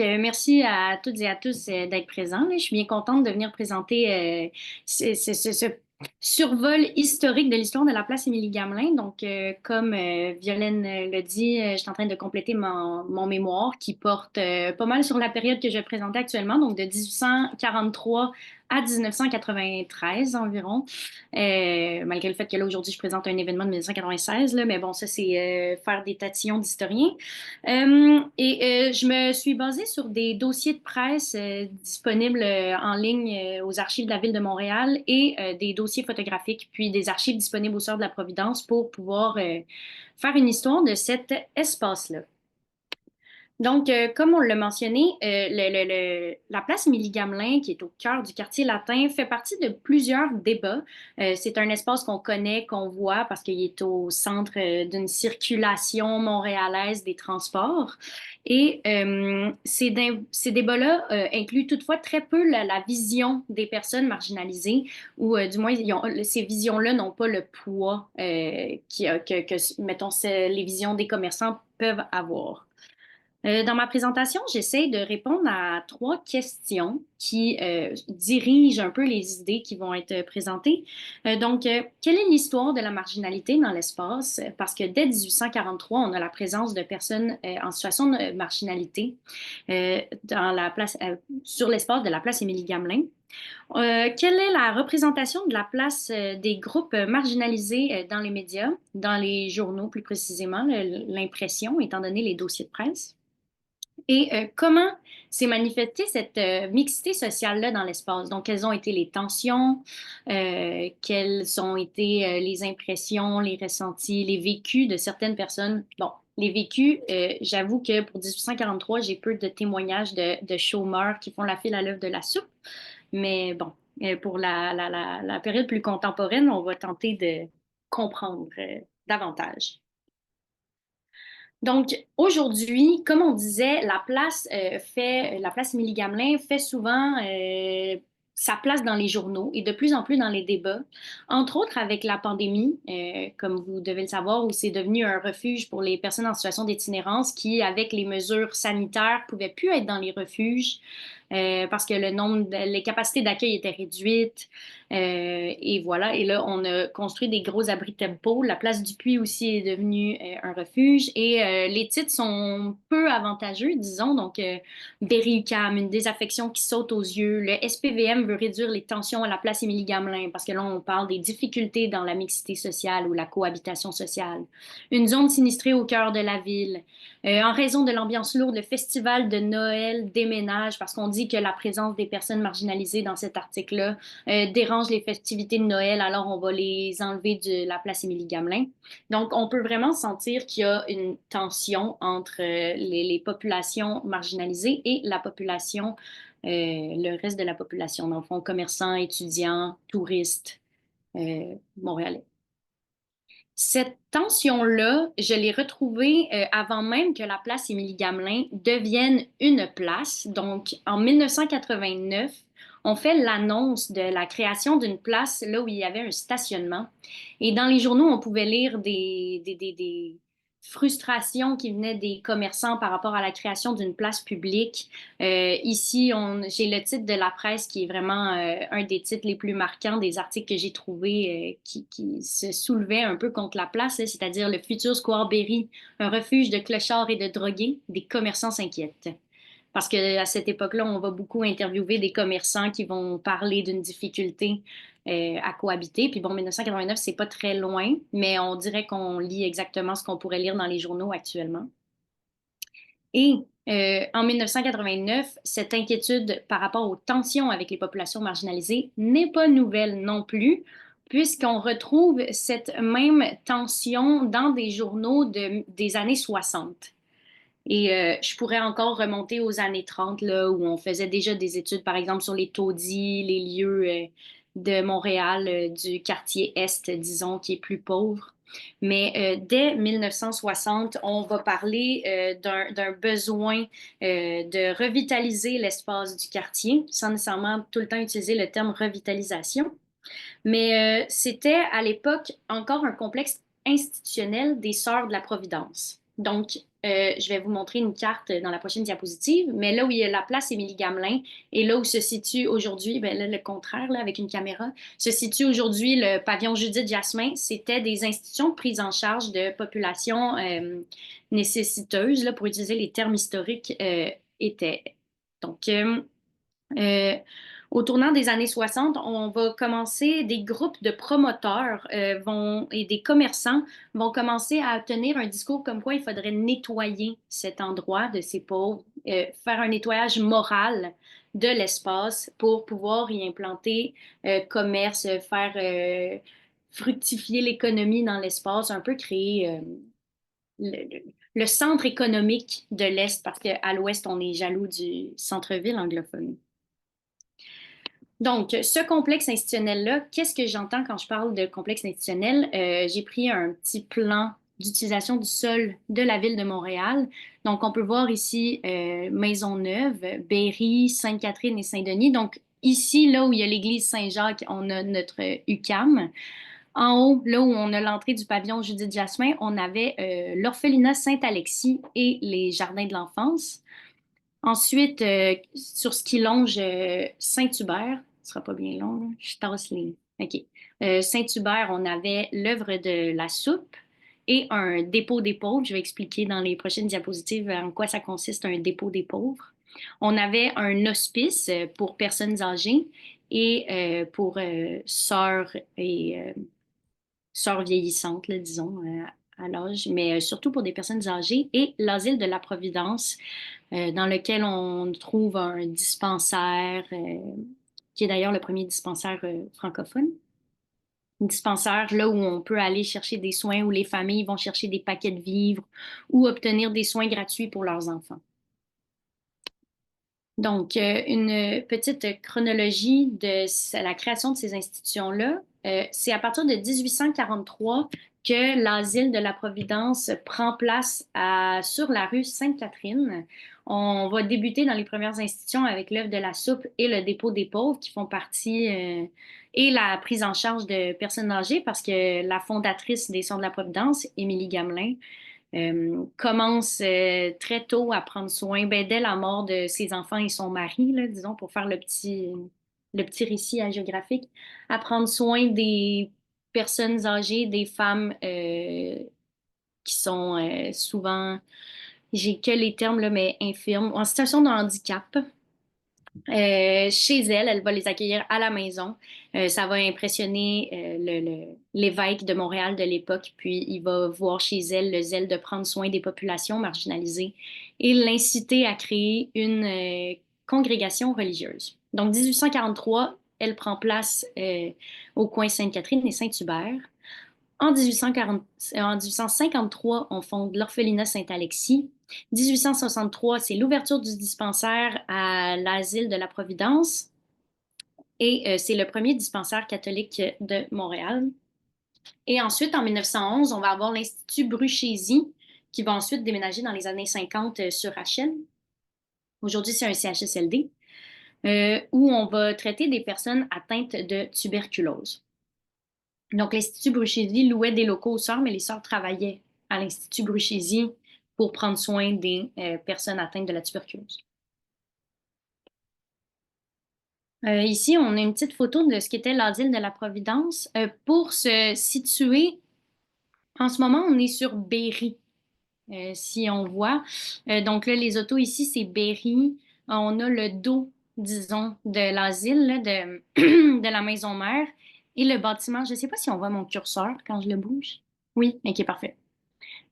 Merci à toutes et à tous d'être présents, là. Je suis bien contente de venir présenter ce survol historique de l'histoire de la place Émilie-Gamelin. Donc, comme Violaine l'a dit, je suis en train de compléter mon mémoire qui porte pas mal sur la période que je vais présenter actuellement, donc de 1843 à 1993 environ. Malgré le fait que là, aujourd'hui, je présente un événement de 1996, là, mais bon, ça, c'est faire des tatillons d'historien. Je me suis basée sur des dossiers de presse disponibles en ligne aux archives de la Ville de Montréal et des dossiers photographiques, puis des archives disponibles au Sœurs de la Providence pour pouvoir faire une histoire de cet espace-là. Donc, comme on l'a mentionné, la place Émilie-Gamelin, qui est au cœur du quartier latin, fait partie de plusieurs débats. C'est un espace qu'on connaît, qu'on voit, parce qu'il est au centre d'une circulation montréalaise des transports. Et ces débats-là incluent toutefois très peu la vision des personnes marginalisées, ou du moins, ces visions-là n'ont pas le poids mettons, les visions des commerçants peuvent avoir. Dans ma présentation, j'essaie de répondre à trois questions qui dirigent un peu les idées qui vont être présentées. Quelle est l'histoire de la marginalité dans l'espace? Parce que dès 1843, on a la présence de personnes en situation de marginalité sur l'espace de la place Émilie-Gamelin. Quelle est la représentation de la place des groupes marginalisés dans les médias, dans les journaux plus précisément, l'impression, étant donné les dossiers de presse? Et comment s'est manifestée cette mixité sociale-là dans l'espace? Donc, quelles ont été les tensions, quelles ont été les impressions, les ressentis, les vécus de certaines personnes? Bon, les vécus, j'avoue que pour 1843, j'ai peu de témoignages de chômeurs qui font la file à l'œuvre de la soupe. Mais bon, pour la période plus contemporaine, on va tenter de comprendre davantage. Donc, aujourd'hui, comme on disait, la place Émilie-Gamelin fait souvent sa place dans les journaux et de plus en plus dans les débats, entre autres avec la pandémie, comme vous devez le savoir, où c'est devenu un refuge pour les personnes en situation d'itinérance qui, avec les mesures sanitaires, pouvaient plus être dans les refuges parce que les capacités d'accueil étaient réduites. Et voilà, et là, on a construit des gros abris tempo. La place du Puy aussi est devenue un refuge. Et les titres sont peu avantageux, disons. Donc, Berry-UQAM, une désaffection qui saute aux yeux. Le SPVM veut réduire les tensions à la place Émilie-Gamelin parce que là, on parle des difficultés dans la mixité sociale ou la cohabitation sociale. Une zone sinistrée au cœur de la ville. En raison de l'ambiance lourde, le festival de Noël déménage parce qu'on dit que la présence des personnes marginalisées dans cet article-là dérange les festivités de Noël, alors on va les enlever de la place Émilie-Gamelin. Donc, on peut vraiment sentir qu'il y a une tension entre les populations marginalisées et la population, le reste de la population, dans le fond, commerçants, étudiants, touristes, montréalais. Cette tension-là, je l'ai retrouvée avant même que la place Émilie-Gamelin devienne une place. Donc, en 1989, on fait l'annonce de la création d'une place là où il y avait un stationnement. Et dans les journaux, on pouvait lire des frustrations qui venaient des commerçants par rapport à la création d'une place publique. Ici, j'ai le titre de la presse qui est vraiment un des titres les plus marquants des articles que j'ai trouvés qui se soulevaient un peu contre la place, hein, c'est-à-dire le futur Square Berry, un refuge de clochards et de drogués, des commerçants s'inquiètent. Parce qu'à cette époque-là, on va beaucoup interviewer des commerçants qui vont parler d'une difficulté à cohabiter. Puis bon, 1989, c'est pas très loin, mais on dirait qu'on lit exactement ce qu'on pourrait lire dans les journaux actuellement. Et en 1989, cette inquiétude par rapport aux tensions avec les populations marginalisées n'est pas nouvelle non plus, puisqu'on retrouve cette même tension dans des journaux des années 60. Et je pourrais encore remonter aux années 30, là, où on faisait déjà des études, par exemple, sur les taudis, les lieux de Montréal, du quartier Est, disons, qui est plus pauvre. Mais dès 1960, on va parler d'un besoin de revitaliser l'espace du quartier, sans nécessairement tout le temps utiliser le terme revitalisation. Mais c'était à l'époque encore un complexe institutionnel des Sœurs de la Providence. Donc, je vais vous montrer une carte dans la prochaine diapositive, mais là où il y a la place Émilie-Gamelin et là où se situe aujourd'hui, ben là, le contraire, là, avec une caméra, se situe aujourd'hui le pavillon Judith-Jasmin. C'était des institutions de prise en charge de populations nécessiteuses, là, pour utiliser les termes historiques, étaient. Donc, euh, au tournant des années 60, on va commencer, des groupes de promoteurs et des commerçants vont commencer à tenir un discours comme quoi il faudrait nettoyer cet endroit de ces pauvres, faire un nettoyage moral de l'espace pour pouvoir y implanter commerce, faire fructifier l'économie dans l'espace, un peu créer le centre économique de l'Est, parce qu'à l'Ouest, on est jaloux du centre-ville anglophone. Donc, ce complexe institutionnel-là, qu'est-ce que j'entends quand je parle de complexe institutionnel? J'ai pris un petit plan d'utilisation du sol de la ville de Montréal. Donc, on peut voir ici Maisonneuve, Berry, Sainte-Catherine et Saint-Denis. Donc, ici, là où il y a l'église Saint-Jacques, on a notre UQAM. En haut, là où on a l'entrée du pavillon Judith-Jasmin, on avait l'orphelinat Saint-Alexis et les jardins de l'enfance. Ensuite, sur ce qui longe Saint-Hubert, ce sera pas bien long, là. Je tasse les. OK. Saint-Hubert, on avait l'œuvre de la soupe et un dépôt des pauvres. Je vais expliquer dans les prochaines diapositives en quoi ça consiste un dépôt des pauvres. On avait un hospice pour personnes âgées et pour sœurs et sœurs vieillissantes, là, disons, à l'âge, mais surtout pour des personnes âgées, et l'asile de la Providence, dans lequel on trouve un dispensaire, qui est d'ailleurs le premier dispensaire francophone. Un dispensaire là où on peut aller chercher des soins, où les familles vont chercher des paquets de vivres ou obtenir des soins gratuits pour leurs enfants. Donc, une petite chronologie de la création de ces institutions-là. C'est à partir de 1843 que l'asile de la Providence prend place sur la rue Sainte-Catherine. On va débuter dans les premières institutions avec l'œuvre de la soupe et le dépôt des pauvres qui font partie, et la prise en charge de personnes âgées parce que la fondatrice des Sons de la Providence, Émilie Gamelin, commence très tôt à prendre soin, ben, dès la mort de ses enfants et son mari, là, disons, pour faire le petit récit hagiographique, à prendre soin des personnes âgées, des femmes qui sont souvent, j'ai que les termes, là, mais infirmes, en situation de handicap. Chez elle, elle va les accueillir à la maison. Ça va impressionner l'évêque de Montréal de l'époque, puis il va voir chez elle le zèle de prendre soin des populations marginalisées et l'inciter à créer une congrégation religieuse. Donc, 1843, elle prend place au coin Sainte-Catherine et Saint-Hubert. En 1840, en 1853, on fonde l'orphelinat Saint-Alexis. 1863, c'est l'ouverture du dispensaire à l'asile de la Providence et c'est le premier dispensaire catholique de Montréal. Et ensuite, en 1911, on va avoir l'Institut Bruchésie qui va ensuite déménager dans les années 50 sur Rachel. Aujourd'hui, c'est un CHSLD où on va traiter des personnes atteintes de tuberculose. Donc, l'Institut Bruchésie louait des locaux aux sœurs, mais les sœurs travaillaient à l'Institut Bruchésie pour prendre soin des personnes atteintes de la tuberculose. Ici, on a une petite photo de ce qu'était l'asile de la Providence. Pour se situer, en ce moment, on est sur Berry, si on voit. Donc là, les autos ici, c'est Berry. On a le dos, disons, de l'asile, là, de la maison mère. Et le bâtiment, je ne sais pas si on voit mon curseur quand je le bouge. Oui, ok, parfait.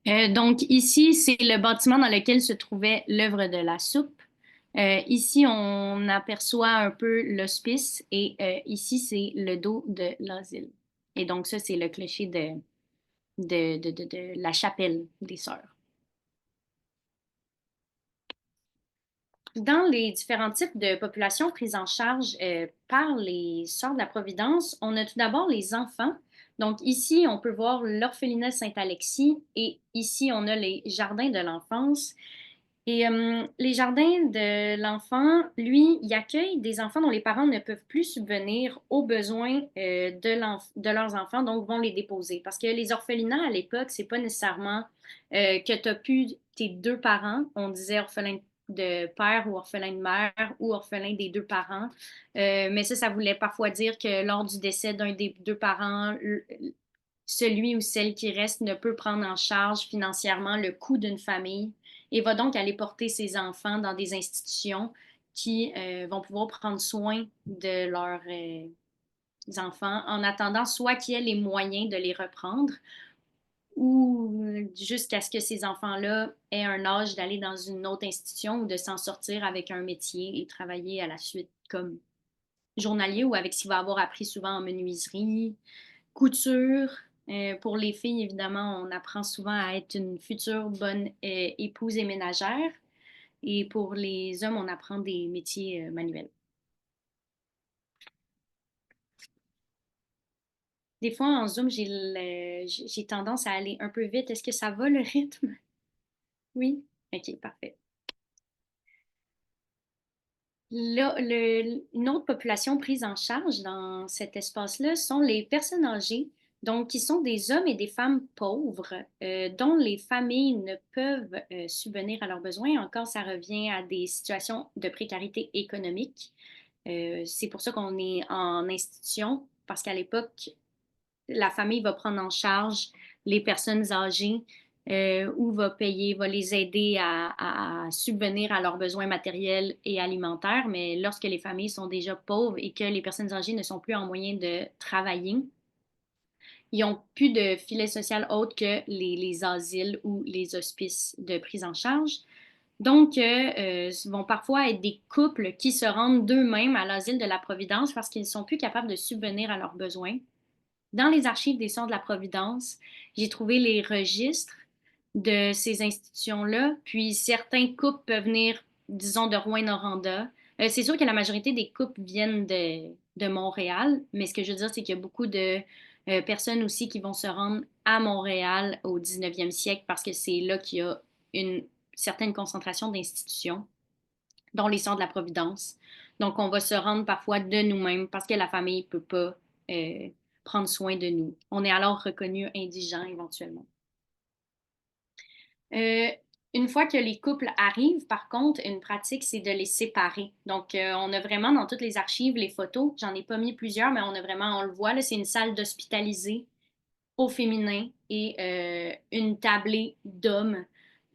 Donc ici, c'est le bâtiment dans lequel se trouvait l'œuvre de la soupe. Ici, on aperçoit un peu l'hospice et ici, c'est le dos de l'asile. Et donc ça, c'est le clocher de la chapelle des sœurs. Dans les différents types de populations prises en charge par les Sœurs de la Providence, on a tout d'abord les enfants. Donc ici, on peut voir l'orphelinat Saint-Alexis et ici, on a les jardins de l'enfance. Et les jardins de l'enfant, lui, il accueille des enfants dont les parents ne peuvent plus subvenir aux besoins de leurs enfants, donc vont les déposer. Parce que les orphelinats à l'époque, c'est pas nécessairement que tu as pu tes deux parents, on disait orphelin de père ou orphelin de mère ou orphelin des deux parents. Mais ça voulait parfois dire que lors du décès d'un des deux parents, celui ou celle qui reste ne peut prendre en charge financièrement le coût d'une famille et va donc aller porter ses enfants dans des institutions qui vont pouvoir prendre soin de leurs enfants en attendant soit qu'il y ait les moyens de les reprendre ou jusqu'à ce que ces enfants-là aient un âge d'aller dans une autre institution ou de s'en sortir avec un métier et travailler à la suite comme journalier ou avec ce qu'il va avoir appris souvent en menuiserie, couture. Pour les filles, évidemment, on apprend souvent à être une future bonne épouse et ménagère. Et pour les hommes, on apprend des métiers manuels. Des fois, en Zoom, j'ai tendance à aller un peu vite. Est-ce que ça va le rythme? Oui? OK, parfait. Là, une autre population prise en charge dans cet espace-là sont les personnes âgées, donc qui sont des hommes et des femmes pauvres, dont les familles ne peuvent subvenir à leurs besoins. Encore, ça revient à des situations de précarité économique. C'est pour ça qu'on est en institution, parce qu'à l'époque, la famille va prendre en charge les personnes âgées ou va payer, va les aider à subvenir à leurs besoins matériels et alimentaires. Mais lorsque les familles sont déjà pauvres et que les personnes âgées ne sont plus en moyen de travailler, ils n'ont plus de filet social autre que les asiles ou les hospices de prise en charge. Donc, vont parfois être des couples qui se rendent d'eux-mêmes à l'asile de la Providence parce qu'ils ne sont plus capables de subvenir à leurs besoins. Dans les archives des Sœurs de la Providence, j'ai trouvé les registres de ces institutions-là, puis certains couples peuvent venir, disons, de Rouyn-Noranda. C'est sûr que la majorité des couples viennent de Montréal, mais ce que je veux dire, c'est qu'il y a beaucoup de personnes aussi qui vont se rendre à Montréal au 19e siècle parce que c'est là qu'il y a une certaine concentration d'institutions, dont les Sœurs de la Providence. Donc, on va se rendre parfois de nous-mêmes parce que la famille ne peut pas prendre soin de nous. On est alors reconnu indigent éventuellement. Euh, une fois que les couples arrivent, par contre, une pratique, c'est de les séparer. Donc, on a vraiment dans toutes les archives les photos. J'en ai pas mis plusieurs, mais on a vraiment, on le voit, là, c'est une salle d'hospitalisé au féminin et une tablée d'hommes.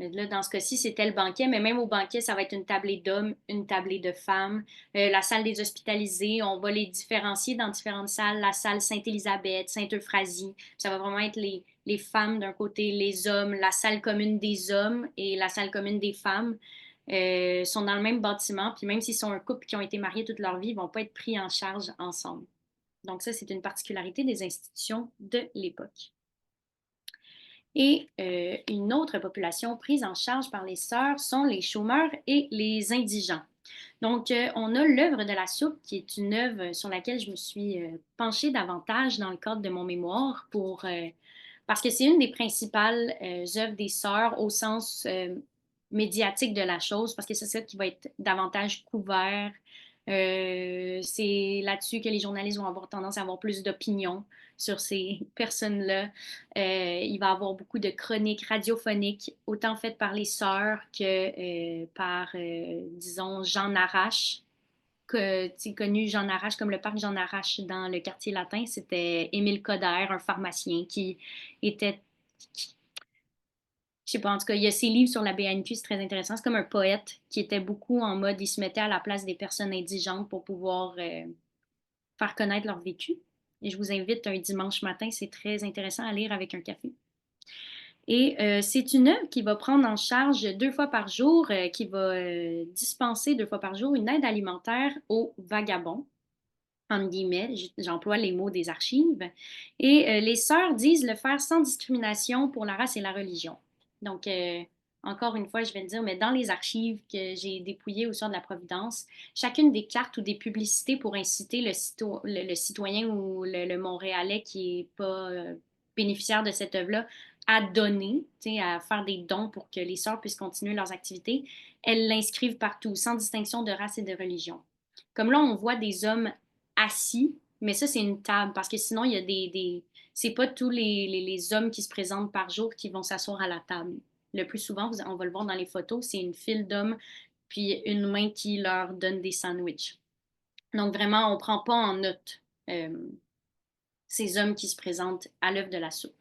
Là, dans ce cas-ci, c'était le banquet, mais même au banquet, ça va être une tablée d'hommes, une tablée de femmes. La salle des hospitalisés, on va les différencier dans différentes salles. La salle Sainte-Élisabeth, Sainte-Euphrasie, ça va vraiment être les femmes d'un côté, les hommes, la salle commune des hommes et la salle commune des femmes. Sont dans le même bâtiment, puis même s'ils sont un couple qui ont été mariés toute leur vie, ils ne vont pas être pris en charge ensemble. Donc ça, c'est une particularité des institutions de l'époque. Et une autre population prise en charge par les sœurs sont les chômeurs et les indigents. Donc, on a l'œuvre de la soupe, qui est une œuvre sur laquelle je me suis penchée davantage dans le cadre de mon mémoire parce que c'est une des principales œuvres des sœurs au sens médiatique de la chose, parce que c'est ça qui va être davantage couvert. C'est là-dessus que les journalistes vont avoir tendance à avoir plus d'opinions sur ces personnes-là. Il va y avoir beaucoup de chroniques radiophoniques, autant faites par les sœurs que par, disons, Jean Arrache, connu Jean Arrache comme le parc Jean Arrache dans le quartier latin. C'était Émile Coderre, un pharmacien qui était, je sais pas, en tout cas, il y a ses livres sur la BNQ, c'est très intéressant. C'est comme un poète qui était beaucoup en mode, il se mettait à la place des personnes indigentes pour pouvoir faire connaître leur vécu. Et je vous invite un dimanche matin, c'est très intéressant à lire avec un café. Et c'est une œuvre qui va prendre en charge 2 fois par jour, qui va dispenser 2 fois par jour une aide alimentaire aux vagabonds, entre guillemets, j'emploie les mots des archives. Et les sœurs disent le faire sans discrimination pour la race et la religion. Donc, encore une fois, je vais le dire, mais dans les archives que j'ai dépouillées au sein de la Providence, chacune des cartes ou des publicités pour inciter le citoyen ou le Montréalais qui n'est pas bénéficiaire de cette œuvre-là à donner, à faire des dons pour que les sœurs puissent continuer leurs activités, elles l'inscrivent partout, sans distinction de race et de religion. Comme là, on voit des hommes assis, mais ça, c'est une table, parce que sinon, il y a c'est pas tous les hommes qui se présentent par jour qui vont s'asseoir à la table. Le plus souvent, on va le voir dans les photos, c'est une file d'hommes, puis une main qui leur donne des sandwichs. Donc vraiment, on ne prend pas en note euh, ces hommes qui se présentent à l'œuvre de la soupe.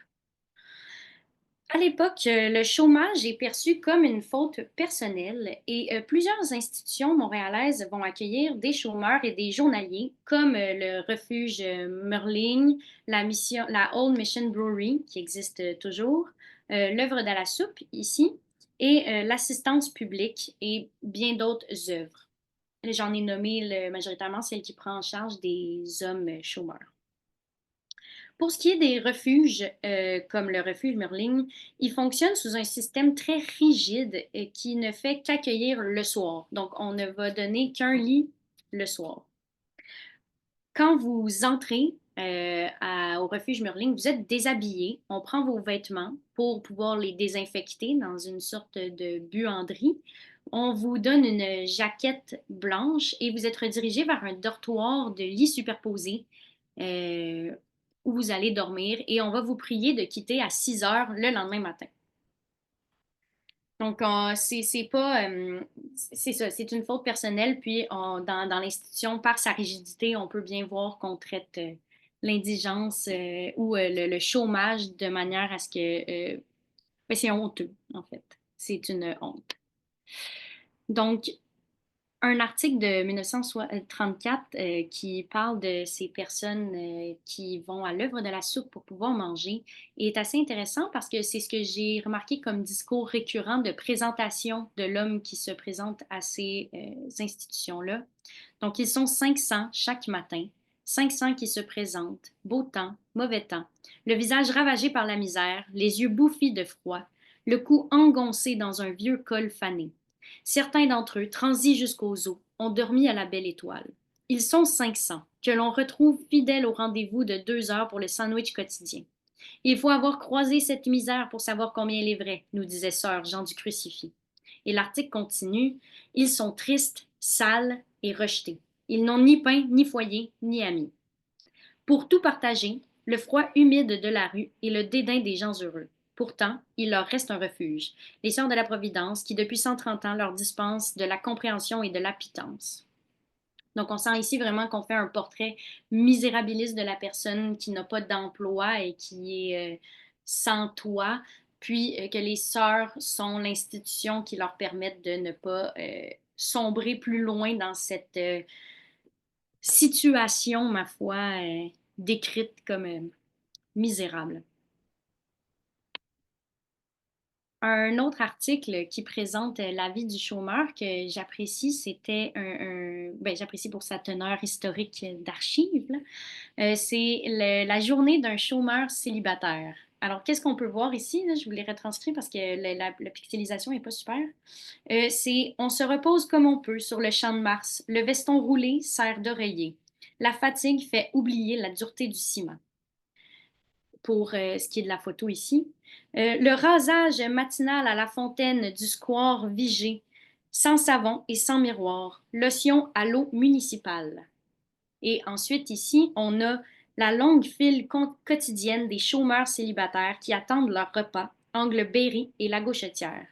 À l'époque, le chômage est perçu comme une faute personnelle et plusieurs institutions montréalaises vont accueillir des chômeurs et des journaliers, comme le refuge Merling, la Old Mission Brewery, qui existe toujours, l'œuvre de la soupe ici, et l'assistance publique et bien d'autres œuvres. J'en ai nommé majoritairement celle qui prend en charge des hommes chômeurs. Pour ce qui est des refuges, comme le refuge Merling, il fonctionne sous un système très rigide et qui ne fait qu'accueillir le soir. Donc, on ne va donner qu'un lit le soir. Quand vous entrez au refuge Merling, vous êtes déshabillé. On prend vos vêtements pour pouvoir les désinfecter dans une sorte de buanderie. On vous donne une jaquette blanche et vous êtes redirigé vers un dortoir de lits superposés euh, où vous allez dormir et on va vous prier de quitter à 6 heures le lendemain matin. Donc, c'est pas, c'est ça, c'est une faute personnelle. Puis, dans l'institution, par sa rigidité, on peut bien voir qu'on traite l'indigence ou le chômage de manière à ce que, ben, c'est honteux, en fait. C'est une honte. Donc, un article de 1934 qui parle de ces personnes qui vont à l'œuvre de la soupe pour pouvoir manger est assez intéressant parce que c'est ce que j'ai remarqué comme discours récurrent de présentation de l'homme qui se présente à ces institutions-là. Donc, ils sont 500 chaque matin, 500 qui se présentent, beau temps, mauvais temps, le visage ravagé par la misère, les yeux bouffis de froid, le cou engoncé dans un vieux col fané. Certains d'entre eux, transis jusqu'aux os, ont dormi à la belle étoile. Ils sont 500, que l'on retrouve fidèles au rendez-vous de 2 heures pour le sandwich quotidien. Il faut avoir croisé cette misère pour savoir combien elle est vraie, nous disait sœur Jean du Crucifix. Et l'article continue. Ils sont tristes, sales et rejetés. Ils n'ont ni pain, ni foyer, ni amis. Pour tout partager, le froid humide de la rue et le dédain des gens heureux. Pourtant, il leur reste un refuge, les sœurs de la Providence, qui depuis 130 ans leur dispensent de la compréhension et de la pitance. Donc, on sent ici vraiment qu'on fait un portrait misérabiliste de la personne qui n'a pas d'emploi et qui est sans toit, puis que les sœurs sont l'institution qui leur permet de ne pas sombrer plus loin dans cette situation, ma foi, décrite comme misérable. Un autre article qui présente la vie du chômeur que j'apprécie, c'était ben, j'apprécie pour sa teneur historique d'archives. C'est la journée d'un chômeur célibataire. Alors, qu'est-ce qu'on peut voir ici? Là? Je vous l'ai retranscrit parce que la pixelisation n'est pas super. C'est on se repose comme on peut sur le champ de Mars. Le veston roulé sert d'oreiller. La fatigue fait oublier la dureté du ciment pour ce qui est de la photo ici. Le rasage matinal à la fontaine du square Vigée, sans savon et sans miroir, lotion à l'eau municipale. Et ensuite, ici, on a la longue file quotidienne des chômeurs célibataires qui attendent leur repas, Angle Berry et La Gauchetière.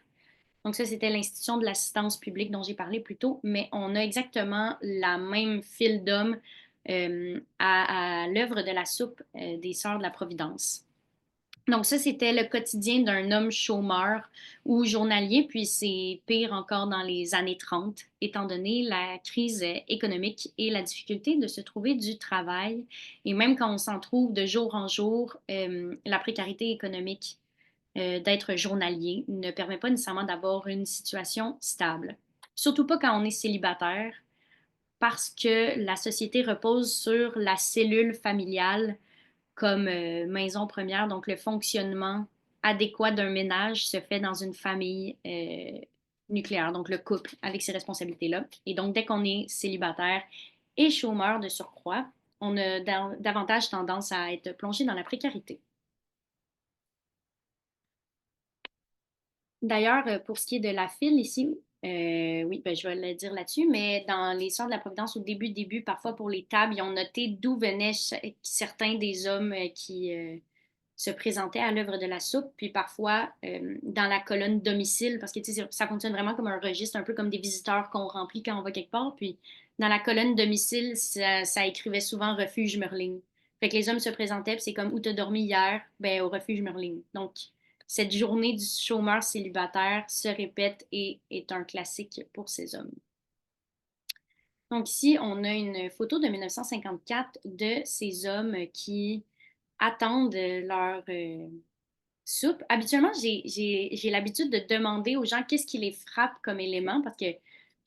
Donc ça, c'était l'institution de l'assistance publique dont j'ai parlé plus tôt, mais on a exactement la même file d'hommes à l'œuvre de la soupe des Sœurs de la Providence. Donc ça, c'était le quotidien d'un homme chômeur ou journalier, puis c'est pire encore dans les années 30, étant donné la crise économique et la difficulté de se trouver du travail. Et même quand on s'en trouve de jour en jour, la précarité économique d'être journalier ne permet pas nécessairement d'avoir une situation stable. Surtout pas quand on est célibataire, parce que la société repose sur la cellule familiale comme maison première. Donc, le fonctionnement adéquat d'un ménage se fait dans une famille nucléaire, donc le couple avec ses responsabilités-là. Et donc, dès qu'on est célibataire et chômeur de surcroît, on a davantage tendance à être plongé dans la précarité. D'ailleurs, pour ce qui est de la file ici, oui, ben, je vais le dire là-dessus, mais dans les Sœurs de la Providence, au début, parfois pour les tables, ils ont noté d'où venaient certains des hommes qui se présentaient à l'œuvre de la soupe, puis parfois dans la colonne domicile, parce que tu sais, ça fonctionne vraiment comme un registre, un peu comme des visiteurs qu'on remplit quand on va quelque part, puis dans la colonne domicile, ça écrivait souvent Refuge Merlin. Fait que les hommes se présentaient, puis c'est comme où t'as dormi hier? Ben, au Refuge Merlin. Donc, cette journée du chômeur célibataire se répète et est un classique pour ces hommes. Donc ici, on a une photo de 1954 de ces hommes qui attendent leur soupe. Habituellement, j'ai l'habitude de demander aux gens qu'est-ce qui les frappe comme élément parce que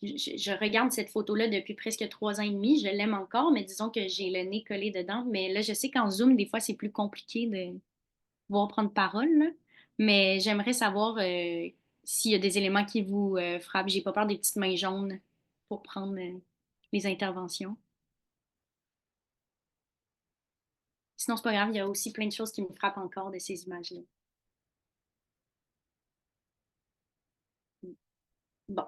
je regarde cette photo-là depuis presque 3 ans et demi. Je l'aime encore, mais disons que j'ai le nez collé dedans. Mais là, je sais qu'en Zoom, des fois, c'est plus compliqué de pouvoir prendre parole, là. Mais j'aimerais savoir s'il y a des éléments qui vous frappent. J'ai pas peur des petites mains jaunes pour prendre les interventions. Sinon, c'est pas grave, il y a aussi plein de choses qui me frappent encore de ces images-là. Bon.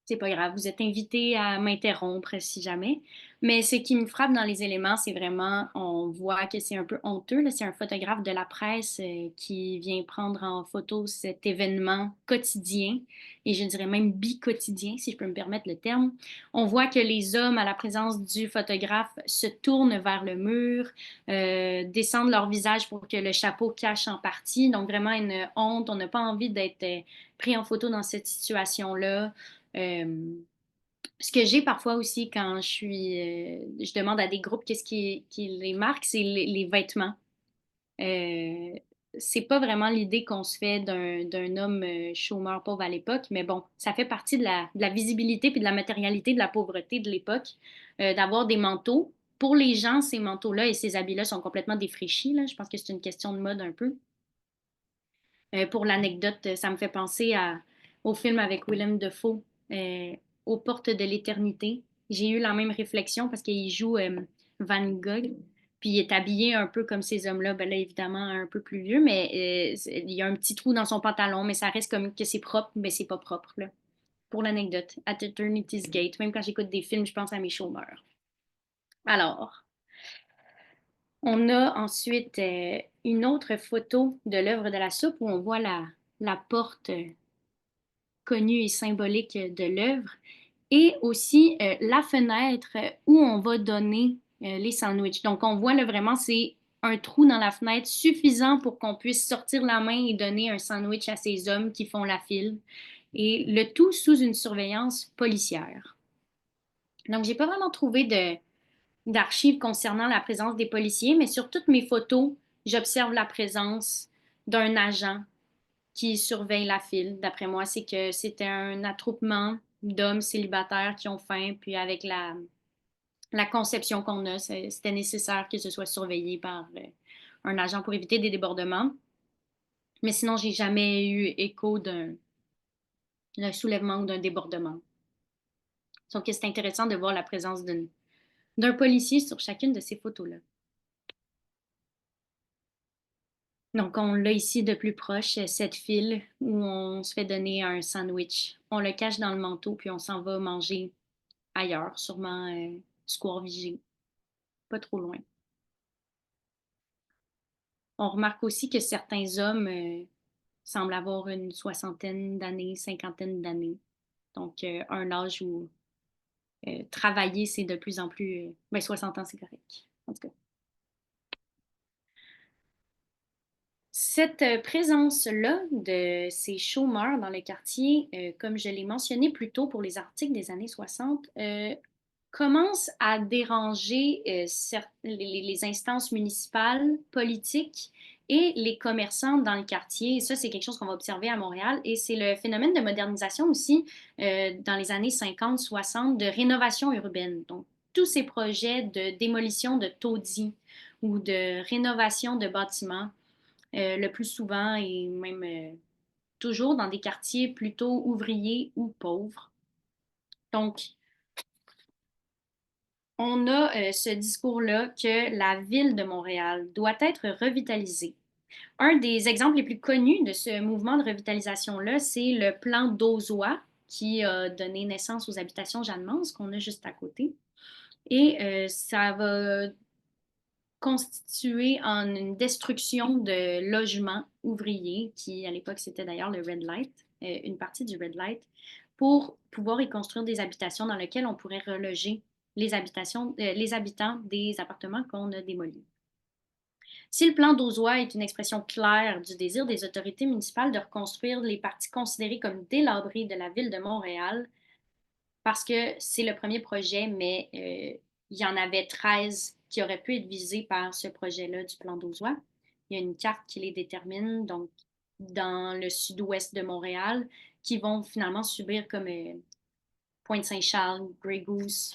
C'est pas grave, vous êtes invité à m'interrompre si jamais. Mais ce qui me frappe dans les éléments, c'est vraiment, on voit que c'est un peu honteux, là. C'est un photographe de la presse qui vient prendre en photo cet événement quotidien, et je dirais même bi-quotidien, si je peux me permettre le terme. On voit que les hommes, à la présence du photographe, se tournent vers le mur, descendent leur visage pour que le chapeau cache en partie. Donc vraiment une honte, on n'a pas envie d'être pris en photo dans cette situation-là. Euh, Ce que j'ai parfois aussi quand je demande à des groupes qu'est-ce qui les marque, c'est les vêtements. Euh, c'est pas vraiment l'idée qu'on se fait d'un homme chômeur pauvre à l'époque, mais bon, ça fait partie de la visibilité puis de la matérialité de la pauvreté de l'époque, d'avoir des manteaux. Pour les gens, ces manteaux-là et ces habits-là sont complètement défraîchis, là. Je pense que c'est une question de mode un peu. Pour l'anecdote, ça me fait penser au film avec Willem Dafoe, euh, Aux portes de l'éternité. J'ai eu la même réflexion parce qu'il joue Van Gogh, puis il est habillé un peu comme ces hommes-là. Ben là, évidemment, un peu plus vieux, mais il y a un petit trou dans son pantalon, mais ça reste comme que c'est propre, mais c'est pas propre, là. Pour l'anecdote, At Eternity's Gate, même quand j'écoute des films, je pense à mes chômeurs. Alors, on a ensuite une autre photo de l'œuvre de la soupe où on voit la porte connue et symbolique de l'œuvre et aussi la fenêtre où on va donner les sandwichs. Donc, on voit là vraiment, c'est un trou dans la fenêtre suffisant pour qu'on puisse sortir la main et donner un sandwich à ces hommes qui font la file. Et le tout sous une surveillance policière. Donc, j'ai pas vraiment trouvé d'archives concernant la présence des policiers, mais sur toutes mes photos, j'observe la présence d'un agent qui surveille la file. D'après moi, c'est que c'était un attroupement d'hommes célibataires qui ont faim, puis avec la conception qu'on a, c'était nécessaire que ce soit surveillé par un agent pour éviter des débordements. Mais sinon, j'ai jamais eu écho d'un soulèvement ou d'un débordement. Donc, c'est intéressant de voir la présence d'un policier sur chacune de ces photos-là. Donc, on l'a ici de plus proche, cette file où on se fait donner un sandwich. On le cache dans le manteau, puis on s'en va manger ailleurs, sûrement Square Vigée, pas trop loin. On remarque aussi que certains hommes semblent avoir une soixantaine d'années, cinquantaine d'années. Donc, un âge où travailler, c'est de plus en plus... ben, 60 ans, c'est correct. En tout cas. Cette présence-là de ces chômeurs dans le quartier, comme je l'ai mentionné plus tôt pour les articles des années 60, commence à déranger les instances municipales, politiques et les commerçants dans le quartier. Et ça, c'est quelque chose qu'on va observer à Montréal. Et c'est le phénomène de modernisation aussi dans les années 50-60 de rénovation urbaine. Donc, tous ces projets de démolition de taudis ou de rénovation de bâtiments, le plus souvent et même toujours dans des quartiers plutôt ouvriers ou pauvres. Donc, on a ce discours-là que la ville de Montréal doit être revitalisée. Un des exemples les plus connus de ce mouvement de revitalisation-là, c'est le plan d'Auzois qui a donné naissance aux habitations Jeanne-Mance qu'on a juste à côté. Et ça va constituer en une destruction de logements ouvriers, qui à l'époque c'était d'ailleurs le Red Light, une partie du Red Light, pour pouvoir y construire des habitations dans lesquelles on pourrait reloger les habitants des appartements qu'on a démolis. Si le plan d'Auzois est une expression claire du désir des autorités municipales de reconstruire les parties considérées comme délabrées de la ville de Montréal, parce que c'est le premier projet, mais il y en avait 13 qui auraient pu être visés par ce projet-là du plan d'Auzois. Il y a une carte qui les détermine, donc dans le sud-ouest de Montréal, qui vont finalement subir comme Pointe-Saint-Charles, Grey Goose,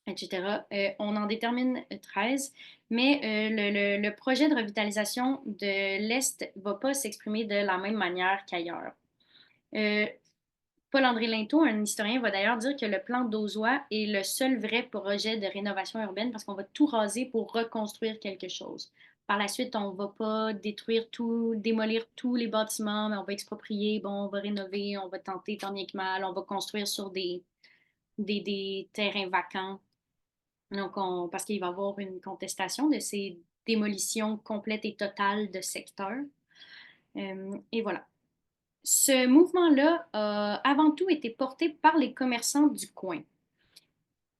etc. On en détermine 13, mais le projet de revitalisation de l'Est ne va pas s'exprimer de la même manière qu'ailleurs. Euh, Paul-André Linteau, un historien, va d'ailleurs dire que le plan d'Auzois est le seul vrai projet de rénovation urbaine parce qu'on va tout raser pour reconstruire quelque chose. Par la suite, on ne va pas détruire tout, démolir tous les bâtiments, mais on va exproprier, bon, on va rénover, on va tenter tant bien que mal, on va construire sur des terrains vacants. Donc, parce qu'il va y avoir une contestation de ces démolitions complètes et totales de secteurs. Et voilà. Ce mouvement-là a avant tout été porté par les commerçants du coin.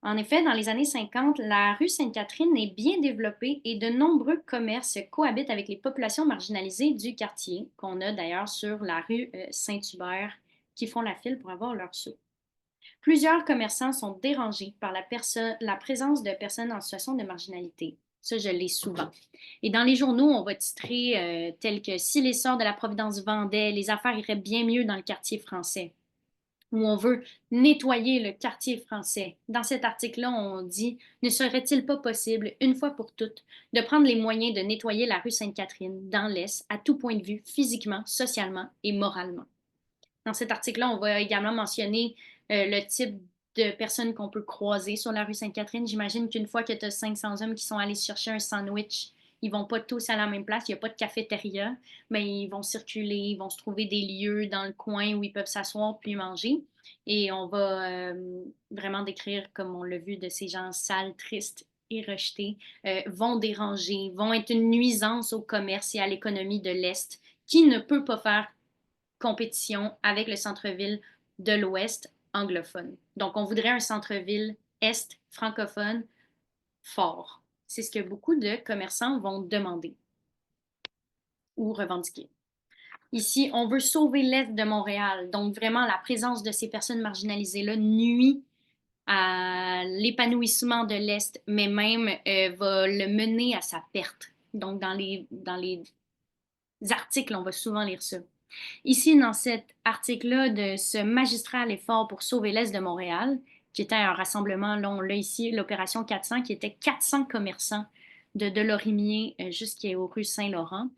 En effet, dans les années 50, la rue Sainte-Catherine est bien développée et de nombreux commerces cohabitent avec les populations marginalisées du quartier, qu'on a d'ailleurs sur la rue Saint-Hubert, qui font la file pour avoir leur sou. Plusieurs commerçants sont dérangés par la présence de personnes en situation de marginalité. Ça, je l'ai souvent. Et dans les journaux, on va titrer tel que si les sœurs de la Providence vendaient, les affaires iraient bien mieux dans le quartier français. Où on veut nettoyer le quartier français. Dans cet article-là, on dit ne serait-il pas possible, une fois pour toutes, de prendre les moyens de nettoyer la rue Sainte-Catherine dans l'Est, à tout point de vue, physiquement, socialement et moralement. Dans cet article-là, on va également mentionner le type de personnes qu'on peut croiser sur la rue Sainte-Catherine. J'imagine qu'une fois que tu as 500 hommes qui sont allés chercher un sandwich, ils vont pas tous à la même place, il n'y a pas de cafétéria, mais ils vont circuler, ils vont se trouver des lieux dans le coin où ils peuvent s'asseoir puis manger. Et on va vraiment décrire, comme on l'a vu, de ces gens sales, tristes et rejetés, vont déranger, vont être une nuisance au commerce et à l'économie de l'Est, qui ne peut pas faire compétition avec le centre-ville de l'Ouest anglophone. Donc, on voudrait un centre-ville Est francophone fort. C'est ce que beaucoup de commerçants vont demander ou revendiquer. Ici, on veut sauver l'Est de Montréal. Donc, vraiment, la présence de ces personnes marginalisées-là nuit à l'épanouissement de l'Est, mais même va le mener à sa perte. Donc, dans les articles, on va souvent lire ça. Ici, dans cet article-là de ce magistral effort pour sauver l'Est de Montréal, qui était un rassemblement, là on l'a ici, l'opération 400, qui était 400 commerçants de Delorimier jusqu'aux rues Saint-Laurent.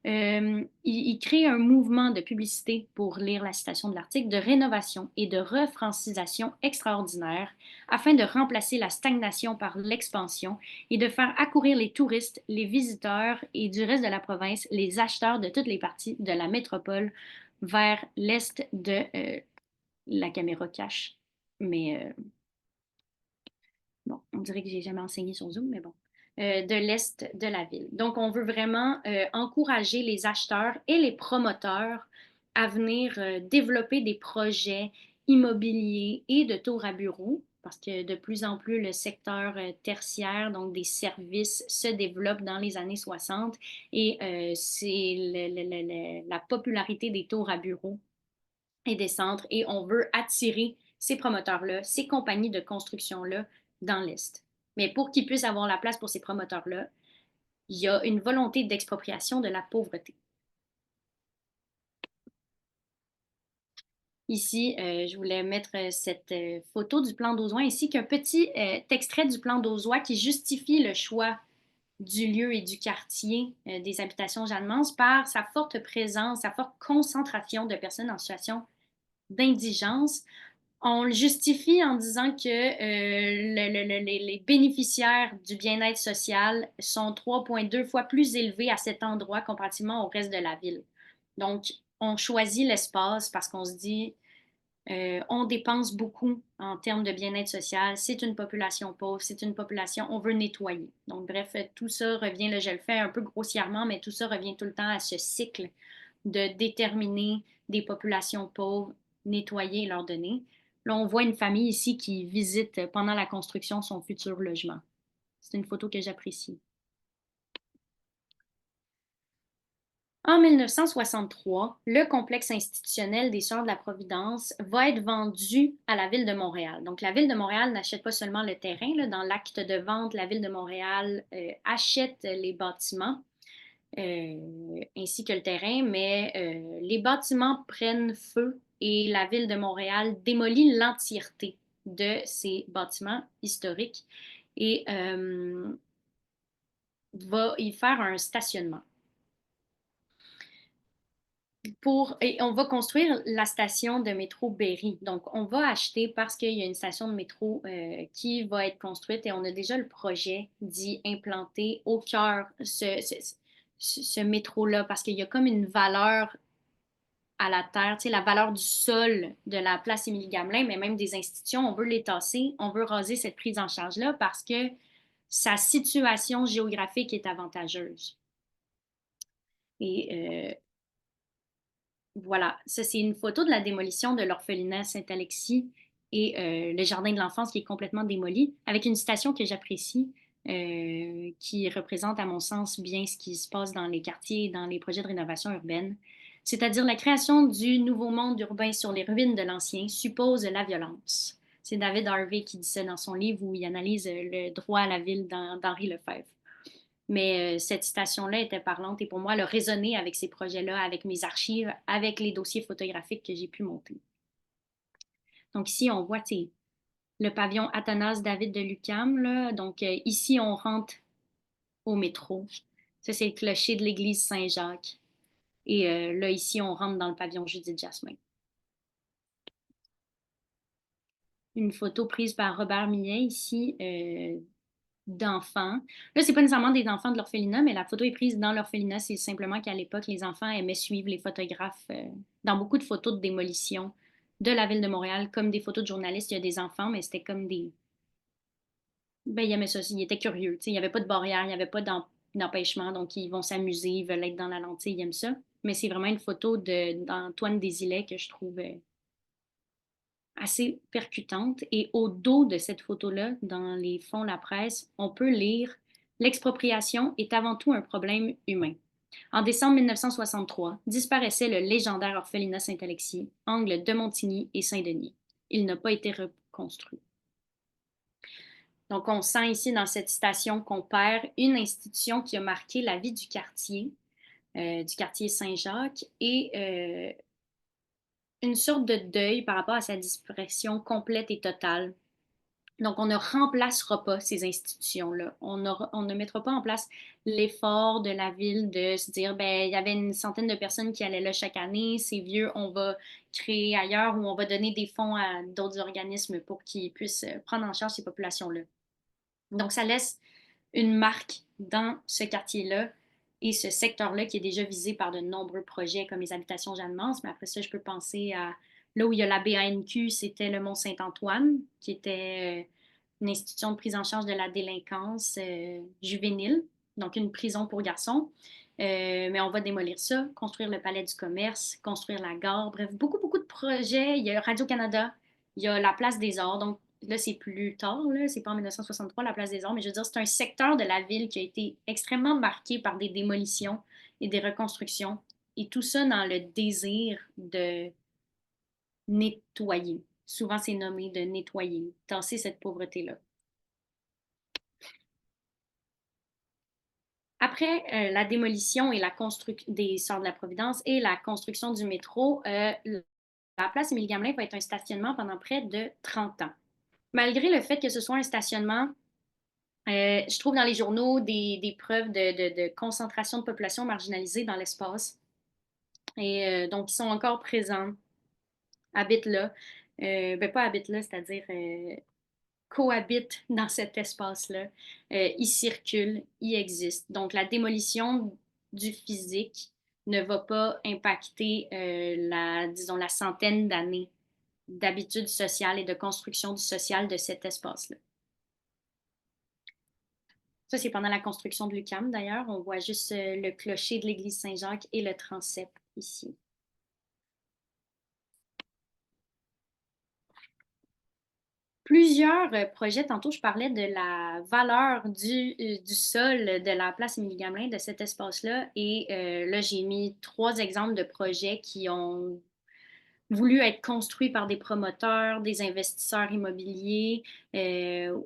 Il crée un mouvement de publicité, pour lire la citation de l'article, de rénovation et de refrancisation extraordinaire afin de remplacer la stagnation par l'expansion et de faire accourir les touristes, les visiteurs et du reste de la province, les acheteurs de toutes les parties de la métropole vers l'est de la caméra cache. Mais bon, on dirait que j'ai jamais enseigné sur Zoom, mais bon. De l'est de la ville. Donc, on veut vraiment encourager les acheteurs et les promoteurs à venir développer des projets immobiliers et de tours à bureaux, parce que de plus en plus le secteur tertiaire, donc des services, se développe dans les années 60 et c'est la popularité des tours à bureaux et des centres et on veut attirer ces promoteurs-là, ces compagnies de construction-là dans l'Est. Mais pour qu'ils puissent avoir la place pour ces promoteurs-là, il y a une volonté d'expropriation de la pauvreté. Ici, je voulais mettre cette photo du plan d'Auzois ainsi qu'un petit extrait du plan d'Auzois qui justifie le choix du lieu et du quartier des habitations Jeanne-Mance par sa forte présence, sa forte concentration de personnes en situation d'indigence, On le justifie en disant que les bénéficiaires du bien-être social sont 3,2 fois plus élevés à cet endroit comparativement au reste de la ville. Donc, on choisit l'espace parce qu'on se dit, on dépense beaucoup en termes de bien-être social. C'est une population pauvre, c'est une population, on veut nettoyer. Donc, bref, tout ça revient, là, je le fais un peu grossièrement, mais tout ça revient tout le temps à ce cycle de déterminer des populations pauvres, nettoyer et leur donner. Là, on voit une famille ici qui visite pendant la construction son futur logement. C'est une photo que j'apprécie. En 1963, le complexe institutionnel des Sœurs de la Providence va être vendu à la Ville de Montréal. Donc, la Ville de Montréal n'achète pas seulement le terrain. Là, dans l'acte de vente, la Ville de Montréal achète les bâtiments ainsi que le terrain, mais les bâtiments prennent feu et la Ville de Montréal démolit l'entièreté de ces bâtiments historiques et va y faire un stationnement. Et on va construire la station de métro Berry. Donc, on va acheter parce qu'il y a une station de métro qui va être construite et on a déjà le projet d'y implanter au cœur ce métro-là parce qu'il y a comme une valeur à la terre, tu sais, la valeur du sol de la place Émilie-Gamelin, mais même des institutions, on veut les tasser, on veut raser cette prise en charge-là parce que sa situation géographique est avantageuse. Et voilà, ça c'est une photo de la démolition de l'orphelinat Saint-Alexis et le jardin de l'enfance qui est complètement démoli, avec une station que j'apprécie, qui représente à mon sens bien ce qui se passe dans les quartiers et dans les projets de rénovation urbaine. C'est-à-dire la création du nouveau monde urbain sur les ruines de l'ancien suppose la violence. C'est David Harvey qui dit ça dans son livre où il analyse le droit à la ville d'Henri Lefebvre. Mais cette citation-là était parlante et pour moi, elle a résonné avec ces projets-là, avec mes archives, avec les dossiers photographiques que j'ai pu monter. Donc ici, on voit le pavillon Athanas David de l'UQAM. Là. Donc ici, on rentre au métro. Ça, c'est le clocher de l'église Saint-Jacques. Et là, ici, on rentre dans le pavillon Judith Jasmin. Une photo prise par Robert Millet ici d'enfants. Là, c'est pas nécessairement des enfants de l'orphelinat, mais la photo est prise dans l'orphelinat. C'est simplement qu'à l'époque, les enfants aimaient suivre les photographes dans beaucoup de photos de démolition de la ville de Montréal, comme des photos de journalistes. Il y a des enfants, mais c'était comme des. Ben, ils aimaient ça, ils étaient curieux. Il n'y avait pas de barrière, il n'y avait pas d'empêchement, donc ils vont s'amuser, ils veulent être dans la lentille, ils aiment ça. Mais c'est vraiment une photo d'Antoine Desilets que je trouve assez percutante. Et au dos de cette photo-là, dans les fonds de la presse, on peut lire l'expropriation est avant tout un problème humain. En décembre 1963, disparaissait le légendaire orphelinat Saint-Alexis, angle de Montigny et Saint-Denis. Il n'a pas été reconstruit. Donc, on sent ici dans cette citation qu'on perd une institution qui a marqué la vie du quartier Saint-Jacques, et une sorte de deuil par rapport à sa disparition complète et totale. Donc, on ne remplacera pas ces institutions-là. On ne mettra pas en place l'effort de la ville de se dire, ben, il y avait une centaine de personnes qui allaient là chaque année, c'est vieux, on va créer ailleurs ou on va donner des fonds à d'autres organismes pour qu'ils puissent prendre en charge ces populations-là. Donc, ça laisse une marque dans ce quartier-là et ce secteur-là qui est déjà visé par de nombreux projets comme les habitations Jeanne-Mance. Mais après ça, je peux penser à là où il y a la BANQ, c'était le Mont-Saint-Antoine, qui était une institution de prise en charge de la délinquance juvénile, donc une prison pour garçons. Mais on va démolir ça, construire le palais du commerce, construire la gare, bref, beaucoup, beaucoup de projets. Il y a Radio-Canada, il y a la place des Arts. Donc, là, c'est plus tard, là, c'est pas en 1963, la place des Arts, mais je veux dire, c'est un secteur de la ville qui a été extrêmement marqué par des démolitions et des reconstructions. Et tout ça dans le désir de nettoyer. Souvent, c'est nommé de nettoyer, tasser cette pauvreté-là. Après la démolition et la construction des Sœurs de la Providence et la construction du métro, la place Émilie-Gamelin va être un stationnement pendant près de 30 ans. Malgré le fait que ce soit un stationnement, je trouve dans les journaux des preuves de concentration de population marginalisée dans l'espace. Et donc, ils sont encore présents, habitent là. Ben pas habitent là, c'est-à-dire cohabitent dans cet espace-là, y circulent, y existent. Donc la démolition du physique ne va pas impacter disons, la centaine d'années d'habitudes sociales et de construction du social de cet espace-là. Ça, c'est pendant la construction de l'UQAM, d'ailleurs. On voit juste le clocher de l'église Saint-Jacques et le transept ici. Plusieurs projets, tantôt je parlais de la valeur du sol de la place Émilie-Gamelin, de cet espace-là, et là j'ai mis trois exemples de projets qui ont voulu être construits par des promoteurs, des investisseurs immobiliers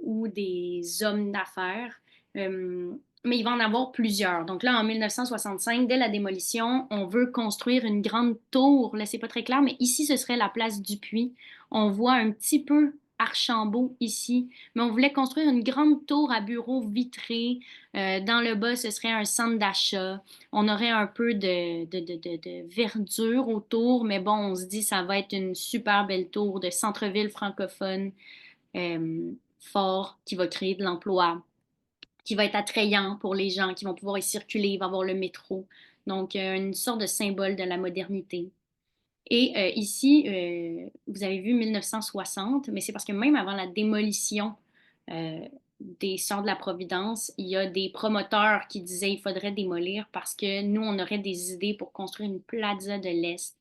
ou des hommes d'affaires. Euh, mais il va en avoir plusieurs. Donc là, en 1965, dès la démolition, on veut construire une grande tour. Là, c'est pas très clair, mais ici, ce serait la place du Puy. On voit un petit peu Archambault ici, mais on voulait construire une grande tour à bureaux vitrés. Dans le bas, ce serait un centre d'achat. On aurait un peu de verdure autour, mais bon, on se dit ça va être une super belle tour de centre-ville francophone fort qui va créer de l'emploi, qui va être attrayant pour les gens qui vont pouvoir y circuler, il va y avoir le métro. Donc, une sorte de symbole de la modernité. Et ici, vous avez vu 1960, mais c'est parce que même avant la démolition euh, des Sœurs de la Providence, il y a des promoteurs qui disaient qu'il faudrait démolir parce que nous, on aurait des idées pour construire une plaza de l'Est,